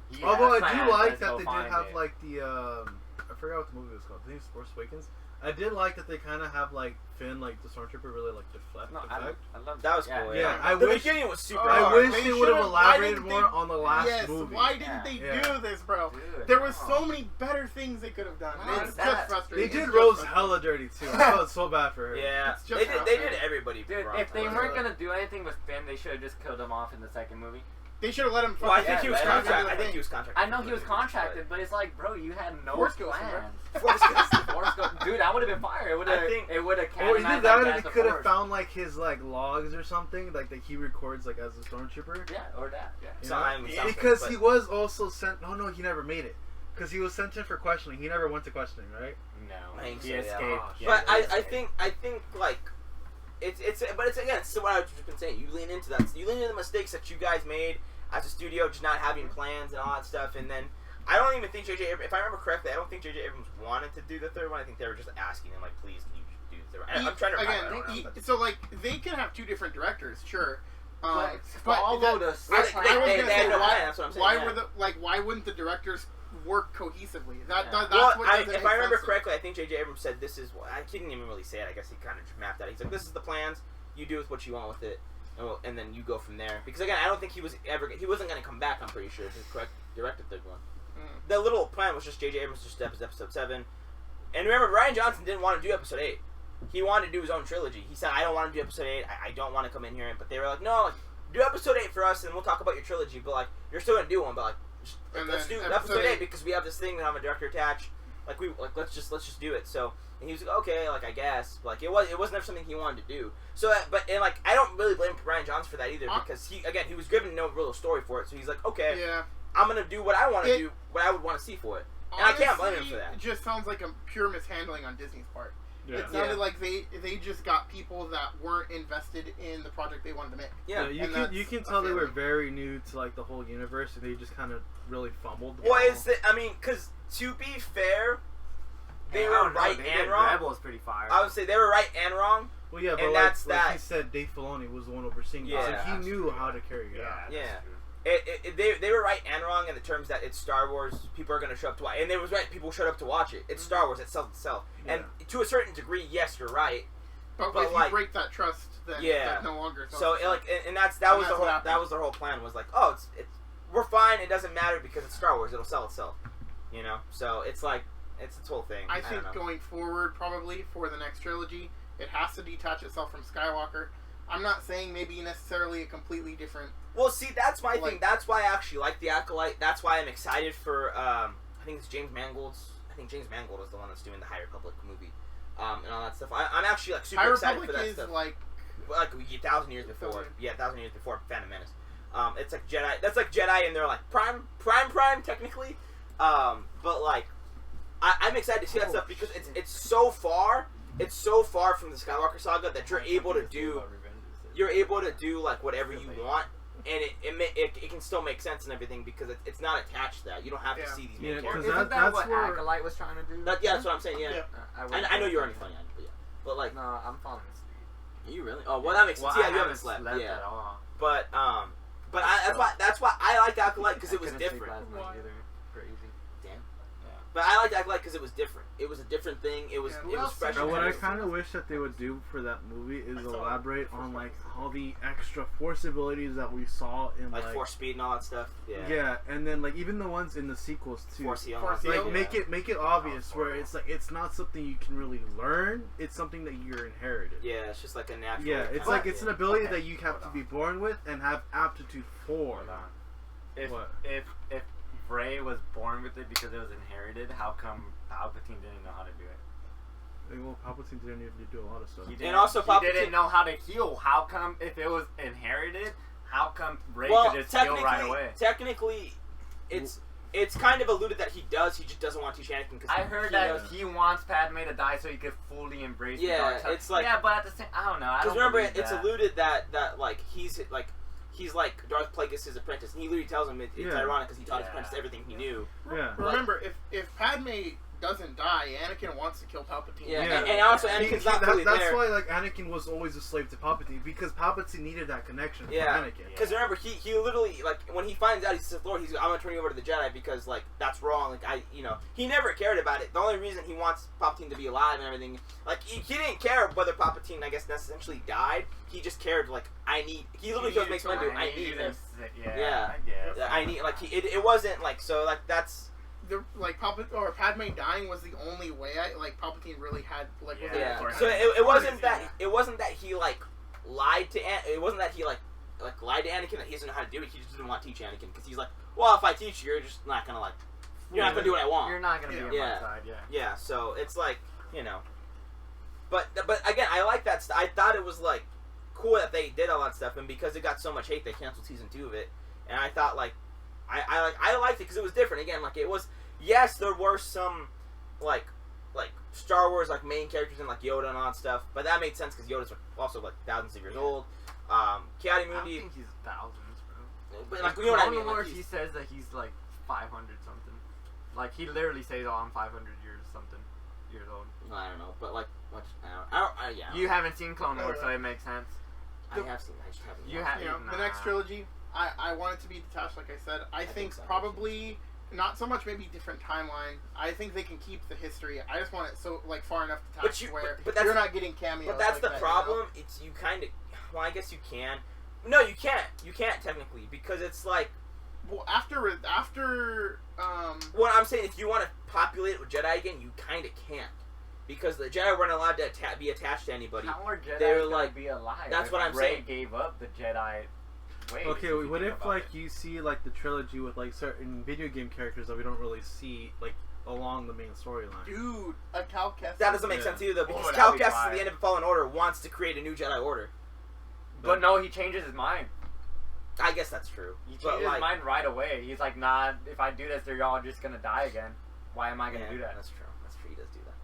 He Although has I do plans, like let's that go they did find have it. like the I forgot what the movie was called. I think it's Force Awakens. I did like that they kind of have like Finn, like the stormtrooper, really like deflect. No, I love That was cool. Yeah, I the wish- beginning was super. I I hard. wish They they would have should've- why elaborated didn't more they- on the last yes. movie. Why didn't they Yeah. do this, bro? Dude, There was no. so many better things they could have done. No, It's that- just They frustrating. did It's just Rose frustrating. hella dirty too. I felt so bad for her. Yeah, It's just they did frustrating. everybody. Dude, wrong. if they Like, weren't gonna do anything with Finn, they should have just killed him off in the second movie. They should have let him. Well, I fucking think he was Yeah, let him contracted. do I the think he thing. was contracted. I know he was contracted, but it's like, bro, you had no Force Ghost, plans. Force Ghost. Force Ghost. Dude, that would have been fire. It would have. I think- It would have Or either canonized that, like or as they the could have Force. found like his like logs or something, like that he records like as a stormtrooper. Yeah, or that. Yeah. You So know? I'm something, Because but- he was also sent. Oh no, he never made it. Because he was sent in for questioning. He never went to questioning, right? No. I think He so, yeah. escaped. Oh, Yeah, But he I escaped. think like it's but it's again it's what I've just been saying. You lean into that. You lean into the mistakes that you guys made as a studio, just not having plans and all that stuff. And then I don't even think JJ Abrams, if I remember correctly, I don't think JJ Abrams wanted to do the third one. I think they were just asking him like, please, can you do the third one? I'm trying to remember. So like they can have two different directors, sure. But but follow that- the I was script. gonna they say had no why, plan, that's what I'm saying, why yeah. were why wouldn't the directors work cohesively? That's Well, what doesn't if make I remember sense to me. correctly, I think J.J. Abrams said this is what I couldn't even really say it. I guess he kind of just mapped out. He's like, "This is the plans. You do with what you want with it, and then you go from there." Because again, I don't think he wasn't going to come back. I'm pretty sure to direct the third one. The little plan was just J.J. Abrams to step as episode 7, and remember, Rian Johnson didn't want to do episode 8. He wanted to do his own trilogy. He said, "I don't want to do episode 8. I don't want to come in here." But they were like, "No, like, do episode 8 for us, and we'll talk about your trilogy." But like, you're still going to do one, but like. And Let's then do episode episode 8 8 because we have this thing that I'm a director attached. Like let's just do it. So and he was like, okay, like I guess. But, like it wasn't ever something he wanted to do. So like I don't really blame Rian Johnson for that either because he was given no real story for it. So he's like, okay, Yeah. I'm gonna do what I want to do, what I would want to see for it. And I can't blame him for that. It just sounds like a pure mishandling on Disney's part. Yeah. It sounded like they just got people that weren't invested in the project they wanted to make. Yeah. You can tell they were very new to like the whole universe, and they just kind of really fumbled. Well, because to be fair, they I were don't know, right they and did wrong. Rebels pretty fire. I would say they were right and wrong. Well, yeah, but and like, that's like that. he said, Dave Filoni was the one overseeing it, Yeah, so he that's knew true. how to carry it out. that's Yeah. true. they were right and wrong in the terms that it's Star Wars. People are going to show up to watch, and they was right. People showed up to watch it. It's Star Wars. It sells itself, and to a certain degree, yes, you're right. But if you break that trust, then that no longer. So that was their whole plan was like, oh, it's we're fine. It doesn't matter because it's Star Wars. It'll sell itself, you know. So it's like it's its whole thing. I think going forward, probably for the next trilogy, it has to detach itself from Skywalker. I'm not saying maybe necessarily a completely different. Well, see, that's my thing. That's why I actually like the Acolyte. That's why I'm excited for. I think it's James Mangold's. I think James Mangold is the one that's doing the High Republic movie, and all that stuff. I'm actually like super High excited Republic for that is stuff. Like 1,000 years before. Yeah, 1,000 years before Phantom Menace. It's like Jedi. That's like Jedi, and they're like prime technically. But like, I'm excited to see that stuff because it's so far. It's so far from the Skywalker Saga that you're able to do. You're able to do like whatever you want, and it can still make sense and everything because it's not attached to that. You don't have to see these main characters. Isn't that what Acolyte was trying to do? That's what I'm saying. Yeah. I know you're already funny, but like. No, I'm falling asleep. Are you really? Oh, well, that makes sense. Well, Yeah, you haven't slept. Yeah. At all. But that's why I liked Acolyte because it was different. Crazy. Damn. Yeah. But I liked Acolyte because it was different. It was a different thing. It was fresh. But what I kind of wish that they would do for that movie is elaborate on like all the extra Force abilities that we saw in like Force speed and all that stuff. Yeah. Yeah, and then like even the ones in the sequels too. Force heal. Like make it obvious where it's like it's not something you can really learn. It's something that you're inherited. Yeah, it's just like a natural. Yeah, it's like it's an ability that you have to be born with and have aptitude for. If Rey was born with it because it was inherited, how come Palpatine didn't know how to do it? Well, Palpatine didn't need to do a lot of stuff. He didn't know how to heal. How come if it was inherited, how come Rey could just heal right away? Technically, it's kind of alluded that he does. He just doesn't want to teach Anakin. I heard that he wants Padme to die so he could fully embrace the dark side. It's like but at the same, I don't know. Because remember, it's alluded that like he's like Darth Plagueis' apprentice, and he literally tells him it's ironic because he taught his apprentice everything he knew. Yeah. Remember, if Padme doesn't die, Anakin wants to kill Palpatine. Yeah. And also Anakin's not fully there. That's why like Anakin was always a slave to Palpatine because Palpatine needed that connection with Anakin. Because remember, he literally like when he finds out he's Sith Lord, he's like, I'm gonna turn you over to the Jedi because like that's wrong. Like he never cared about it. The only reason he wants Palpatine to be alive and everything, like he didn't care whether Palpatine I guess essentially died. He just cared like he literally just makes fun of I need this. Yeah. I guess. I need like it wasn't like so like that's. Padme dying was the only way Palpatine really had like. So it wasn't that he like lied to it wasn't that he like lied to Anakin that he doesn't know how to do it. He just didn't want to teach Anakin because he's like, well, if I teach you, you're just not gonna like you're not gonna do what I want. You're not gonna be on my side. Yeah. So it's like but again, I like that. I thought it was like cool that they did all that stuff, and because it got so much hate, they canceled season 2 of it. And I thought like. I liked it because it was different. Again, like it was. Yes, there were some like Star Wars like main characters and like Yoda and all that stuff, but that made sense because Yoda's also like thousands of years old. Ki-Adi Mundi. I don't think he's thousands, bro. But like you know what I mean? Like, he says that he's like 500 something. Like he literally says, "Oh, I'm 500 years old." I don't know, but like yeah. You haven't seen Clone Wars, so it makes sense. I have seen. I just haven't. You have. The next trilogy. I want it to be detached, like I said. I think probably not so much maybe different timeline. I think they can keep the history. I just want it so like far enough detached where you're not getting cameos. But that's the problem. It's you kind of. Well, I guess you can. No, you can't. You can't technically because it's like. Well, after. What I'm saying, if you want to populate it with Jedi again, you kind of can't. Because the Jedi weren't allowed to be attached to anybody. How are Jedi they were gonna like, be alive? That's what I'm saying. Rey gave up the Jedi. Okay, what if like you see like the trilogy with like certain video game characters that we don't really see like along the main storyline? Dude, a Cal Kestis. That doesn't make sense either though because Cal Kestis at the end of Fallen Order wants to create a new Jedi Order. But no, he changes his mind. I guess that's true. He changes his mind right away. He's like, nah, if I do this, they're all just gonna die again. Why am I gonna do that? That's true. That's true. He does do that.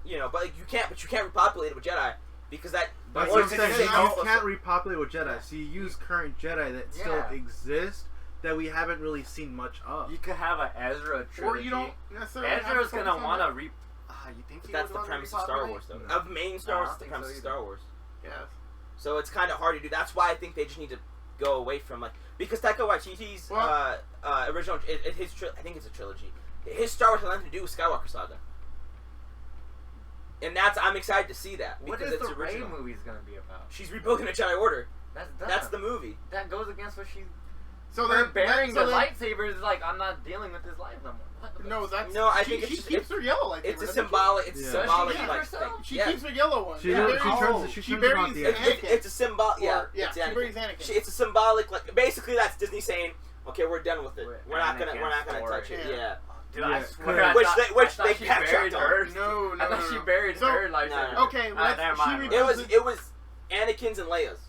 Yeah. But like, you can't repopulate it with Jedi. Because that's what I'm saying. You can't repopulate with Jedi, so you use current Jedi that still exist that we haven't really seen much of. You could have an Ezra trilogy. Or you don't necessarily. Ezra's gonna want to you think that's the premise of Star Wars, though. No. Of main Star Wars, the premise of Star Wars. Yeah. So it's kind of hard to do. That's why I think they just need to go away from like Because Taika Waititi's Well- original, I think it's a trilogy. His Star Wars has nothing to do with Skywalker Saga, and I'm excited to see that What because is it's the original. Rey movie's gonna be about? She's rebuilding a Jedi Order. That's dumb. That's the movie. That goes against what she's. So Her then bearing so the then- lightsabers is like, I'm not dealing with this life no more. What? No, that's No, I she, think it's she just- keeps her yellow lightsaber. It's a doesn't she? symbolic. It's Yeah. symbolic Does she like keep herself? thing. She Yeah. keeps her yellow one. She Yeah, turns- buries- she she turns buries about the Anakin. It's a symbol. Yeah, Or- yeah, it's she Anakin. buries Anakin. It's a symbolic. Like basically, that's Disney saying, "Okay, we're done with it. With We're not gonna Anakin's touch it." story. Yeah. Dude, Yeah, I swear. I which thought, they- which I thought they she backtracked buried on. hers. No, I thought no, she no. buried So- her lightsaber. No. Okay, Alright, never mind. she It was rebuilds it was Anakin's and Leia's.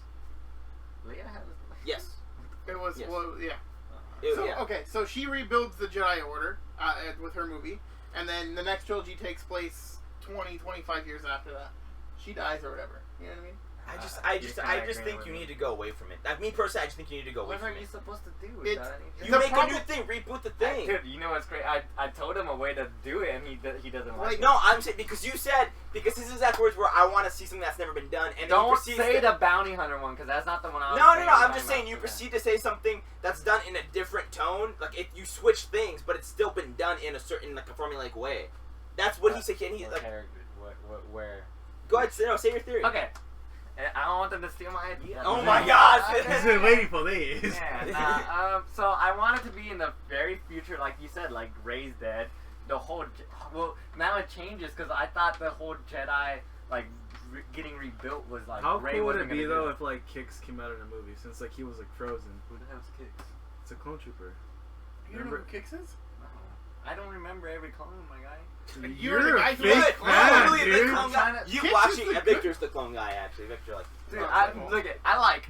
Leia has. Yes. It was Yes. well, yeah. Yeah. Okay, so she rebuilds the Jedi Order with her movie, and then the next trilogy takes place 25 years after that. She dies or whatever. You know what I mean? I just You're kinda agreeing think with you me. need to go away from it. Like me personally, I just think you need to go away What from are you it. supposed to do? It's- Johnny? You The make a problem- new thing, reboot the thing. Dude, you know what's great? I told him a way to do it, and he doesn't like Like, it. No, I'm saying because you said because this is afterwards where I want to see something that's never been done, and then you Don't proceed say to- the bounty hunter one, because that's not the one I was No, saying. I'm just saying you proceed to say something that's done in a different tone. Like if you switch things, but it's still been done in a certain like a formulaic way. That's what he said. Can he like? Where? Go ahead, say your theory. Okay. I don't want them to steal my idea. Oh my gosh. He's been waiting for this. Yeah, so I want it to be in the very future, like you said, like Rey's dead. The whole, well, now it changes because I thought the whole Jedi, like, getting rebuilt was like How Rey cool would wasn't it be gonna do though that. if like Kix came out in a movie since like he was like frozen? Who the hell's Kix? It's a clone trooper. You don't know who Kix is? I don't remember every clone, my guy. You're the You're guy a who fake likes fan, Literally a big dude. clone guy. I'm trying to- You Kix watching? is the Victor's the clone guy actually. Victor like. Dude, Oh, I cool. look at, I like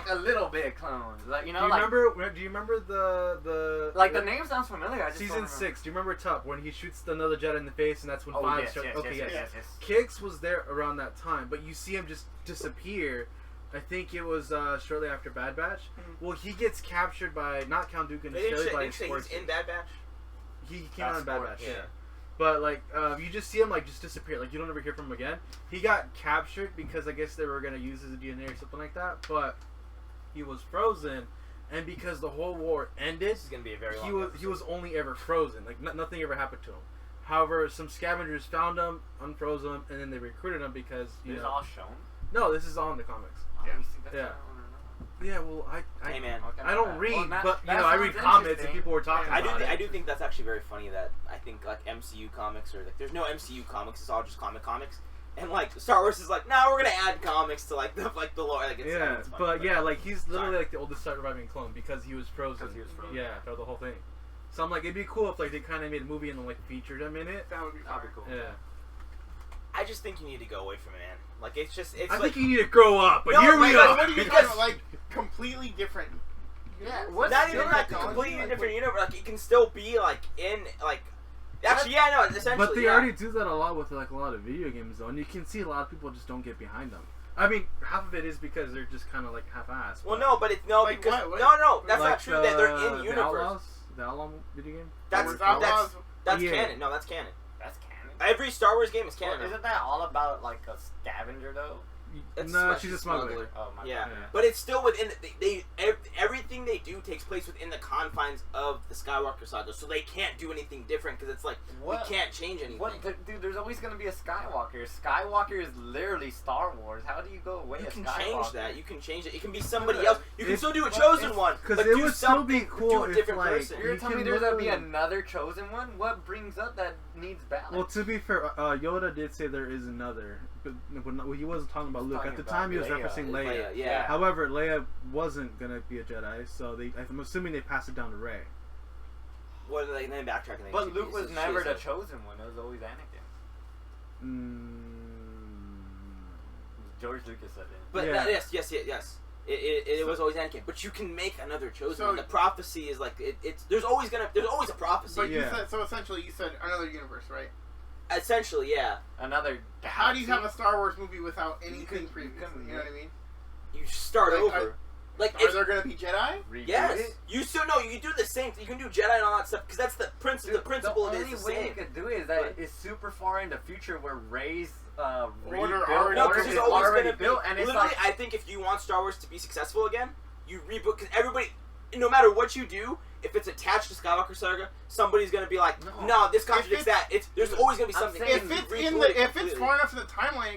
a little bit of clones, like you know, Do you like remember? Do you remember the like the name sounds familiar. I just season don't 6? Do you remember Tup when he shoots another Jedi in the face and that's when remember. Oh Five yes, starts? yes, Okay, yes, yes. yes, yes. Kix was there around that time, but you see him just disappear. I think it was shortly after Bad Batch. Mhm. Well, he gets captured by not Count Dooku They necessarily, by didn't say he's Sports. in Bad Batch. He came out in Bad Batch. Sports, Yeah. But like, you just see him like just disappear. Like you don't ever hear from him again. He got captured because I guess they were gonna use his DNA or something like that. But he was frozen, and because the whole war ended, This is gonna be a very long. he was only ever frozen. Like nothing ever happened to him. However, some scavengers found him, unfroze him, and then they recruited him because you It's know. all shown. No, this is all in the comics. Yeah. Let me see, that's Yeah. what I wanna know. Yeah, well, Hey man. Okay, I my don't bad. read, Well, that- but you that know, I sounds read comments and interesting. people were talking Yeah. about it. I do think that's actually very funny that I think like MCU comics or like there's no MCU comics. It's all just comics. And like Star Wars is like, nah, we're gonna add comics to like the lore. Like it's, Yeah, it's funny, but yeah, like he's literally Sorry. like the oldest surviving clone because he was frozen. Because he was frozen. Yeah, throughout the whole thing. So I'm like, it'd be cool if like they kind of made a movie and then like featured him in it. That would be That'd fire. be cool. Yeah, I just think you need to go away from it, man. Like it's just it's I like think you need to grow up. But No, here we like, are. What are you Because- talking about? Like completely different. Yeah, what's not the even like technology? completely Like, different universe. Like it can still be like in like. Actually, yeah, no, essentially. But they yeah. already do that a lot with like a lot of video games though, and you can see a lot of people just don't get behind them. I mean, half of it is because they're just kind of like half-assed. Well, no, but it's no Like because what? no, that's like not true. That they're in the universe. The Outlaw video game. That's Star Wars Outlaws. that's Yeah. canon. No, that's canon. That's canon. Every Star Wars game is Well, canon. isn't that all about like a scavenger though? No, she's a smuggler. Oh my Yeah. god. But it's still within everything they do takes place within the confines of the Skywalker Saga, so they can't do anything different because it's like What? we can't change anything. What, dude? There's always gonna be a Skywalker. Skywalker is literally Star Wars. How do you go away? You a can Skywalker? change that. You can change it. It can be somebody Good. else. You can It- still do a but chosen it's- one, Because but it do would still something. be cool do a if different like person. You're you telling me can there's gonna be literally- another chosen one? What brings up that needs balance? Well, to be fair, Yoda did say there is another, but he wasn't talking about Luke. At the time, he was referencing Leia. Yeah. However, Leia wasn't gonna be a Jedi, so I'm assuming they passed it down to Rey. What are they then backtracking? But Luke was never the chosen one. It was always Anakin. George Lucas said it. But Yeah. yes. It was always Anakin. But you can make another chosen So- one. The prophecy is like it's there's always a prophecy. But you Yeah. said so. Essentially, you said another universe, right? Essentially, yeah. Another. How do you have a galaxy? Star Wars movie without anything could- you previously? could- You know what I mean? You start Like, over. Like Are if there going to be Jedi? Reboot yes, it? you still know you do the same. You can do Jedi and all that stuff because that's the principle. Dude, The principle the is only the way you same. could do it is that But- it's super far in the future where Rey's Order rebuilt already- No, order because is there's always already gonna be. built, and it's Literally, like I think if you want Star Wars to be successful again, you reboot because everybody, no matter what you do. If it's attached to Skywalker Saga, somebody's gonna be like, "No, this contradicts that." There's always gonna be something. If it's far enough in the timeline,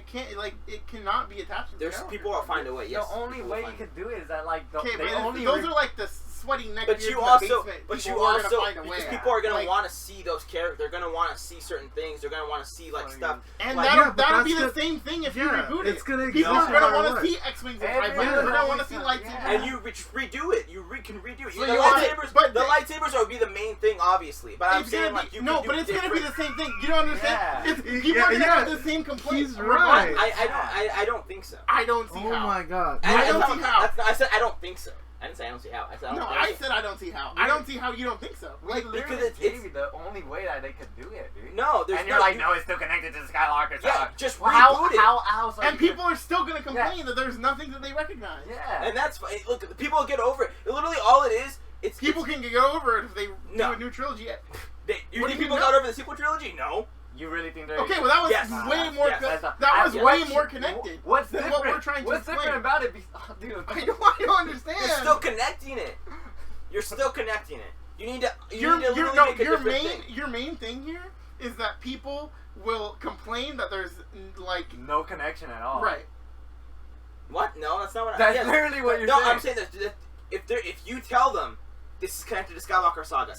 it cannot be attached to. There's people will find a way. Yes. The only way you could do it is that like those are like the sweaty neck. But you also because people are gonna want to see those characters. They're gonna want to see certain things. They're gonna want to see like stuff. And like, that'll be the same thing if you reboot it. It's gonna people are gonna want to see X-wings and TIE fighters. They're gonna want to see lightsabers. And you redo it. You can redo it. So the lightsabers would be the main thing, obviously. But I'm saying like you no, but it's gonna be the same thing. You don't understand? People are gonna have the same complaints. He's right. I don't think so. I don't see how. Oh my god. I don't see how. I said I don't think so. I didn't say I don't see how. I said I said I don't see how. I don't see how you don't think so. Like literally, it's the only way that they could do it, dude. No, there's and you're like, no, it's still connected to the Skywalker Saga. Yeah, just reboot it. How and people are still gonna complain that there's nothing that they recognize. Yeah. And that's fine. Look, people will get over it. Literally, all it is. People can get over it if they do a new trilogy. You think people got over the sequel trilogy? No. You really think they're okay? Well, that was way more. That was way more connected. What's than different? What we're trying to What's explain. different about it? Dude, I don't understand. You're still connecting it. You're still connecting it. You need to. Your main thing here is that people will complain that there's like no connection at all. Right. What? No, that's not what. That's literally what you're saying. No, I'm saying that if you tell them. This is connected to Skywalker Saga.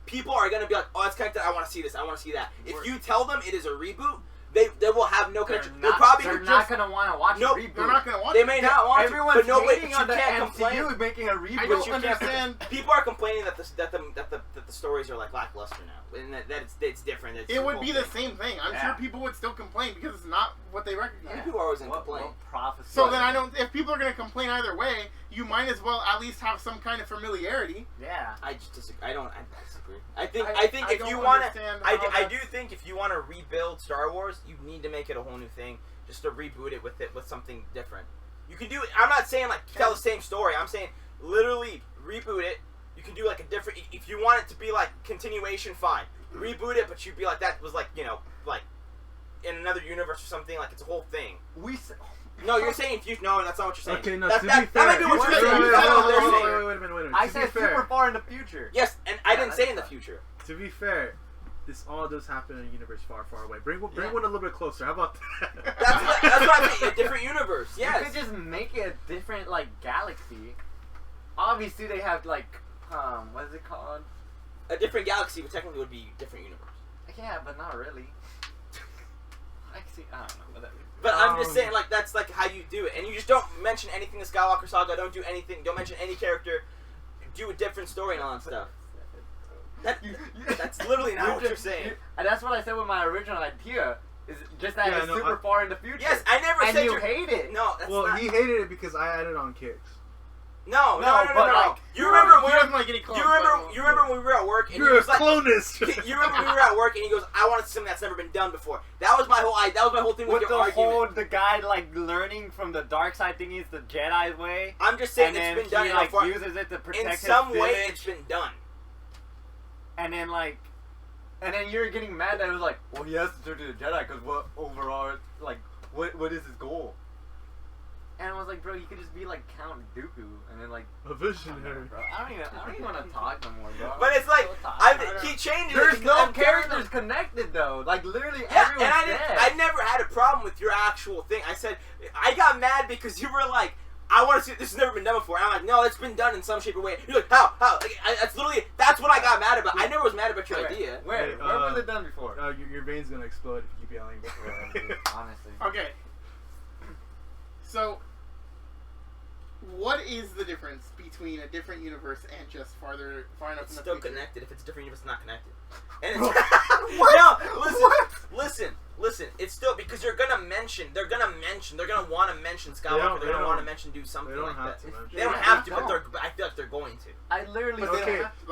People are gonna be like, "Oh, it's connected. I want to see this. I want to see that." If you tell them it is a reboot, they will have no connection. They're not gonna want to watch a reboot. They're not gonna watch. They may not want to. But no, but you on the can't MCU complain. making a reboot. I don't understand. People are complaining that the stories are like lackluster now, and that it's different. It would be the same thing. I'm sure people would still complain because it's not what they recognize. People are always gonna complain. So then I don't. If people are gonna complain either way, you might as well at least have some kind of familiarity. Yeah. I just disagree. I disagree. I think if you want to, I do think if you want to rebuild Star Wars, you need to make it a whole new thing. Just to reboot it with something different. You can do it. I'm not saying like tell the same story. I'm saying literally reboot it. You can do like a different. If you want it to be like continuation, fine. Reboot it, but you'd be like that was like like in another universe or something. Like it's a whole thing. No, you're saying future. No, that's not what you're saying. Okay, no, that to be fair. That might be what you're saying. That's what they're saying. Wait a minute. I said super far in the future. Yes, and I didn't say in the future. To be fair, this all does happen in a universe far, far away. Bring one a little bit closer. How about that? That's what I mean. A different universe. Yes. You could just make it a different like galaxy. Obviously, they have like what is it called? A different galaxy, but technically would be a different universe. Yeah, but not really. I don't know, whatever. But I'm just saying, like, that's like how you do it, and you just don't mention anything in Skywalker Saga. Don't do anything. Don't mention any character. Do a different story and all that stuff. That's literally not what you're saying. And that's what I said with my original idea. Is just that it's super far in the future. Yes, I never said you hate it. No, that's not. He hated it because I added on kicks. No. Like, you remember when we were at work and you're he was a like, clonist. You remember when we were at work and he goes, "I want to see something that's never been done before." That was my whole thing with your argument. The guy like learning from the dark side thinking it's the Jedi's way. I'm just saying and it's been done. He like uses it to protect in some his way. village. It's been done. And then you're getting mad that it was like, well, he has to turn to the Jedi because what overall, like, what is his goal? And I was like, bro, you could just be like Count Dooku, and then like a visionary. Bro, I don't even want to talk no more, bro. But it's like he changed it. There's no characters connected though. Like literally everyone's dead. I never had a problem with your actual thing. I said I got mad because you were like, I want to see this has never been done before. And I'm like, no, it's been done in some shape or way. You're like, how? Like, that's what I got mad about. I never was mad about your idea. Where was it done before? Your veins gonna explode if you keep yelling. Honestly. Okay. So, what is the difference between a different universe and just far enough in the future? It's still connected. If it's a different universe, it's not connected. And What? Listen. It's still because they're gonna want to mention Skywalker. They're gonna want to do something like that. They don't have to, but I feel like they're going to. I literally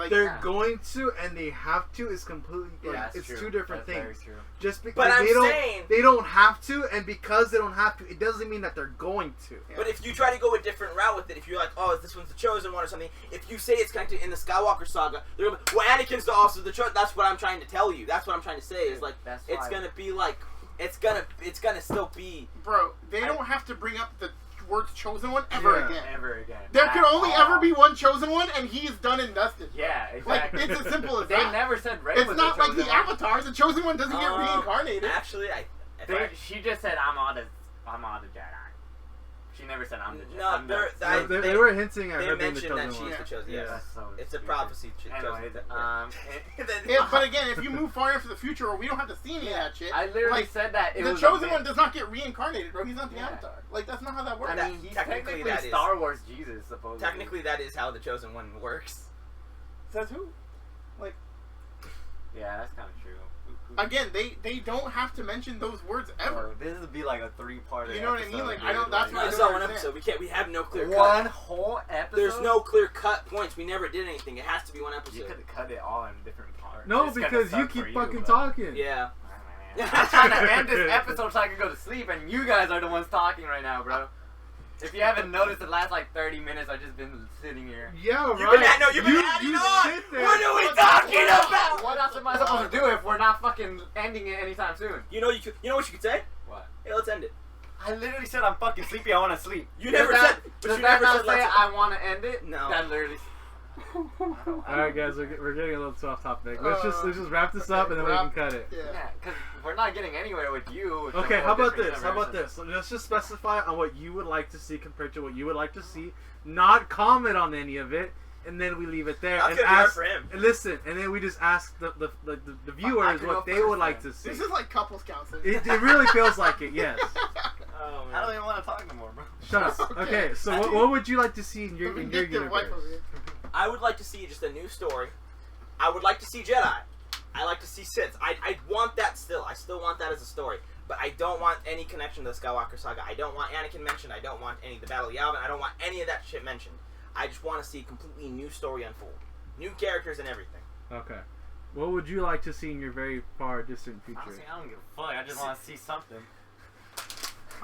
they're going to, and they have to is completely it's true. two different things. Very true. Just because but they don't have to, and because they don't have to, it doesn't mean that they're going to. Yeah. But if you try to go a different route with it, if you're like, oh, this one's the chosen one or something, if you say it's connected in the Skywalker Saga, they're gonna be, well, Anakin's also the chosen. That's what I'm trying to tell you. That's what I'm trying to say. Is like it's gonna be like it's gonna still be. Bro, they don't have to bring up the words chosen one ever Yeah. again. Ever again. There At could only all. ever be one chosen one, and he's done and dusted. Yeah, Like, exactly. it's as simple as They that. never said Rey It's was not the like the chosen one. Avatar. The chosen one doesn't get reincarnated. Actually, She just said, I'm on the Jedi. She never said I'm the Jedi. No, I'm the- They were hinting at they her being the mentioned that chosen she's one. the chosen. Yeah. Yes, That's so it's a stupid. prophecy. Anyways, But again, if you move far enough to the future, or we don't have to see any of that shit. I literally like, said that it the was chosen a one does not get reincarnated, bro. He's not the Yeah. Avatar. Like, that's not how that works. I mean, he's Technically, technically that is- Star Wars Jesus, supposedly. Technically, that is how the chosen one works. Says who? Yeah, that's kind of true. Again, they don't have to mention those words ever. Oh, this would be like a 3-part. You know what I mean? Like, I don't- that's why I It's don't not one understand. episode. We have no clear One cut. whole episode. There's no clear cut points. We never did anything. It has to be one You episode. could have cut it all in different parts. No, It's gonna because you suck for keep fucking but- talking. Yeah. I'm trying to end this episode so I can go to sleep, and you guys are the ones talking right now, bro. If you haven't noticed, the last like 30 minutes I've just been sitting here. Yeah, right. You've been adding on. sit there. What are we talking about? What else am I supposed to do if we're not fucking ending it anytime soon? You know what you could say? What? Hey, let's end it. I literally said I'm fucking sleepy. I want to sleep. You never Does that, said. But Does you that never not said. say Let's I want to end it? No. That literally. Alright, guys, we're getting a little too off topic. Let's just wrap this up and then we can cut it. Yeah. Yeah, because we're not getting anywhere with you. With Okay, the how whole about different this? How about universes. this? Let's just specify on what you would like to see compared to what you would like to see. Not comment on any of it, and then we leave it there. That's and gonna be hard ask, for him. and listen, and then we just ask the viewers can go what they first would like then. to see. This is like couples counseling. It really feels like it, yes. Oh I don't man. even want to talk no more, bro. Shut up. Okay. Okay, so what would you like to see in The your vindictive wife universe? over here. I would like to see just a new story. I would like to see Jedi. I like to see Sith. I want that still. I still want that as a story. But I don't want any connection to the Skywalker Saga. I don't want Anakin mentioned. I don't want any of the Battle of Yavin. I don't want any of that shit mentioned. I just want to see a completely new story unfold. New characters and everything. Okay. What would you like to see in your very far distant future? Honestly, I don't give a fuck. I just want to see something.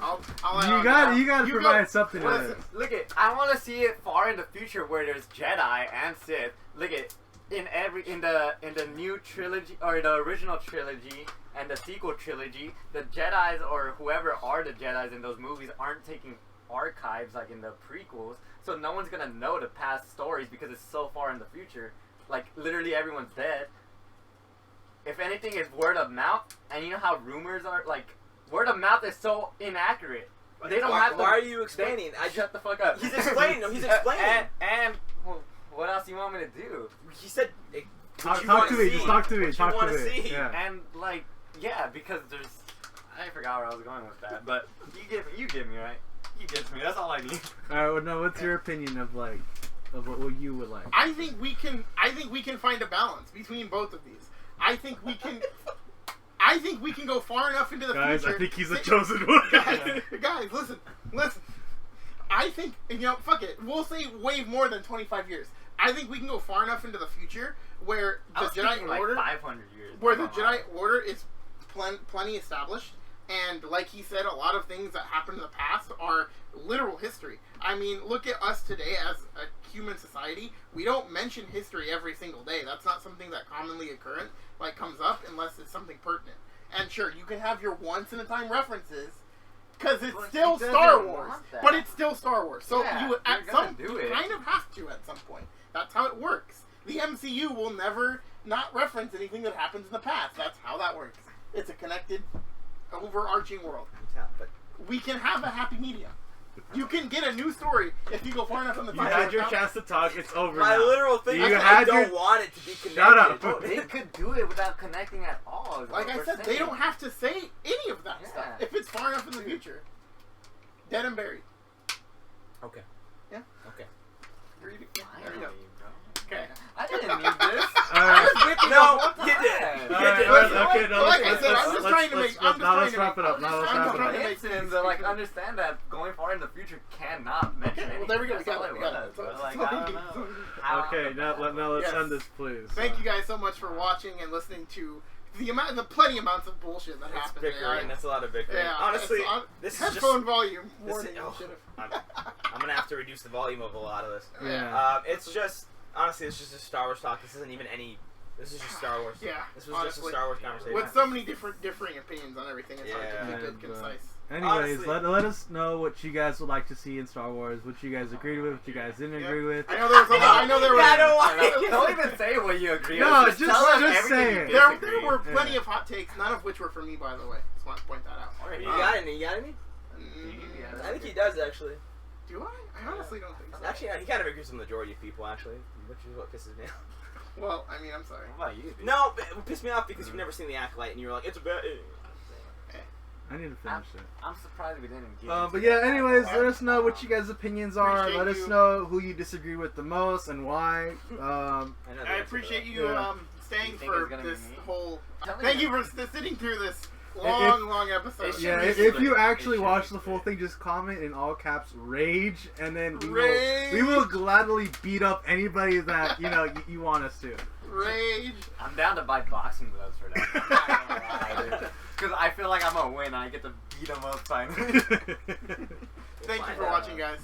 I'll You got to provide something to Listen, this. Look at, I want to see it far in the future where there's Jedi and Sith. Look at, in the new trilogy or the original trilogy and the sequel trilogy, the Jedis or whoever are the Jedis in those movies aren't taking archives like in the prequels, so no one's gonna know the past stories because it's so far in the future. Like literally everyone's dead. If anything, it's word of mouth, and you know how rumors are like. Word of mouth is so inaccurate. They don't have to. Why are you explaining? Shut the fuck up. He's explaining them. He's explaining. And well, what else you want me to do? He said. Talk to me. Just talk to me. What Talk you to wanna me. see. Yeah. And like, yeah, because there's. I forgot where I was going with that, but you get me right. You get me. That's all I need. All right. Well, no. What's your opinion of what you would like? I think we can find a balance between both of these. I think we can go far enough into the Guys, future. I think he's the chosen one. Guys, listen. I think, fuck it. We'll say way more than 25 years. I think we can go far enough into the future where the I was thinking Jedi like Order, 500 years. where the Jedi Order is plenty established, and like he said, a lot of things that happened in the past are literal history. I mean, look at us today as a human society. We don't mention history every single day. That's not something that commonly comes up unless it's something pertinent. And sure, you can have your once-in-a-time references, because it's But still he doesn't Star Wars. want that. But it's still Star Wars. So Yeah, you at you're gonna some do you it. kind of have to at some point. That's how it works. The MCU will never not reference anything that happens in the past. That's how that works. It's a connected, overarching world. But We can have a happy medium. You can get a new story if you go far enough in the You time. had your chance to talk. It's over my now. literal thing You is I had don't your- want it to be connected. Shut up. Bro, they could do it without connecting at all. is Like what I we're said, they saying. don't have to say any of that Yeah. stuff if it's far enough in the future. Dead and buried. Okay. Yeah. Okay. There you go. Finally, bro. Okay. I didn't need this. Alright. I was whipping No, the whole you time. did. Alright, okay, no, Like I let's- said, I'm let's- just let's- trying to let's- make- I'm just now trying let's to wrap make- it up. Now let's I'm wrap just it trying up. to make Hints and things to like clear. understand that going far in the future cannot mention Okay, well, anything. there we go. We That's got all it. We got it. was, but, So- like, so- I don't know. How- Okay, now let's Yes. end this, please. Thank you guys so much for watching and listening to the plenty amounts of bullshit that It's happened. bickering. That's a lot of bickering. Yeah, Honestly, it's this is headphone just. volume This warning. is, You oh, should've- I'm gonna have to reduce the volume of a lot of this. Yeah. It's just honestly, it's just a Star Wars talk. This isn't even any This is just Star Wars. Yeah, This was just a honestly. Star Wars conversation. With so many differing opinions on everything, it's hard to keep it concise. Anyways, Honestly. let us know what you guys would like to see in Star Wars, what you guys agreed with, what you guys didn't agree with. I know there was a lot. I know there was. Yeah, I know why. Don't even say what you agree No, with. just tell us say everything it. you There disagree. were plenty of hot takes, none of which were for me, by the way. Just want to point that out. Alright, You got any? You got any? Mm, I think he does actually. Do I? I honestly don't think so. Actually, he kind of agrees with the majority of people actually, which is what pisses me off. Well, I mean, I'm sorry. What about you, dude? No, but it pissed me off because you've never seen the Acolyte and you were like, it's a bad. I need to finish it. I'm surprised we didn't get But yeah, anyways, let us know what you guys' opinions are. Appreciate Let us you. know who you disagree with the most and why. I appreciate you Yeah. staying You think for it's gonna be this me? whole. Tell me Thank that. you for sitting through this long episode. it should Yeah, be if straight. you It actually should watch be the full straight. thing, just comment in all caps "rage," and then Rage. we will gladly beat up anybody that you want us to. Rage. I'm down to buy boxing gloves for that. Because I feel like I'm gonna win. I get to beat them up finally. Thank you for watching, guys.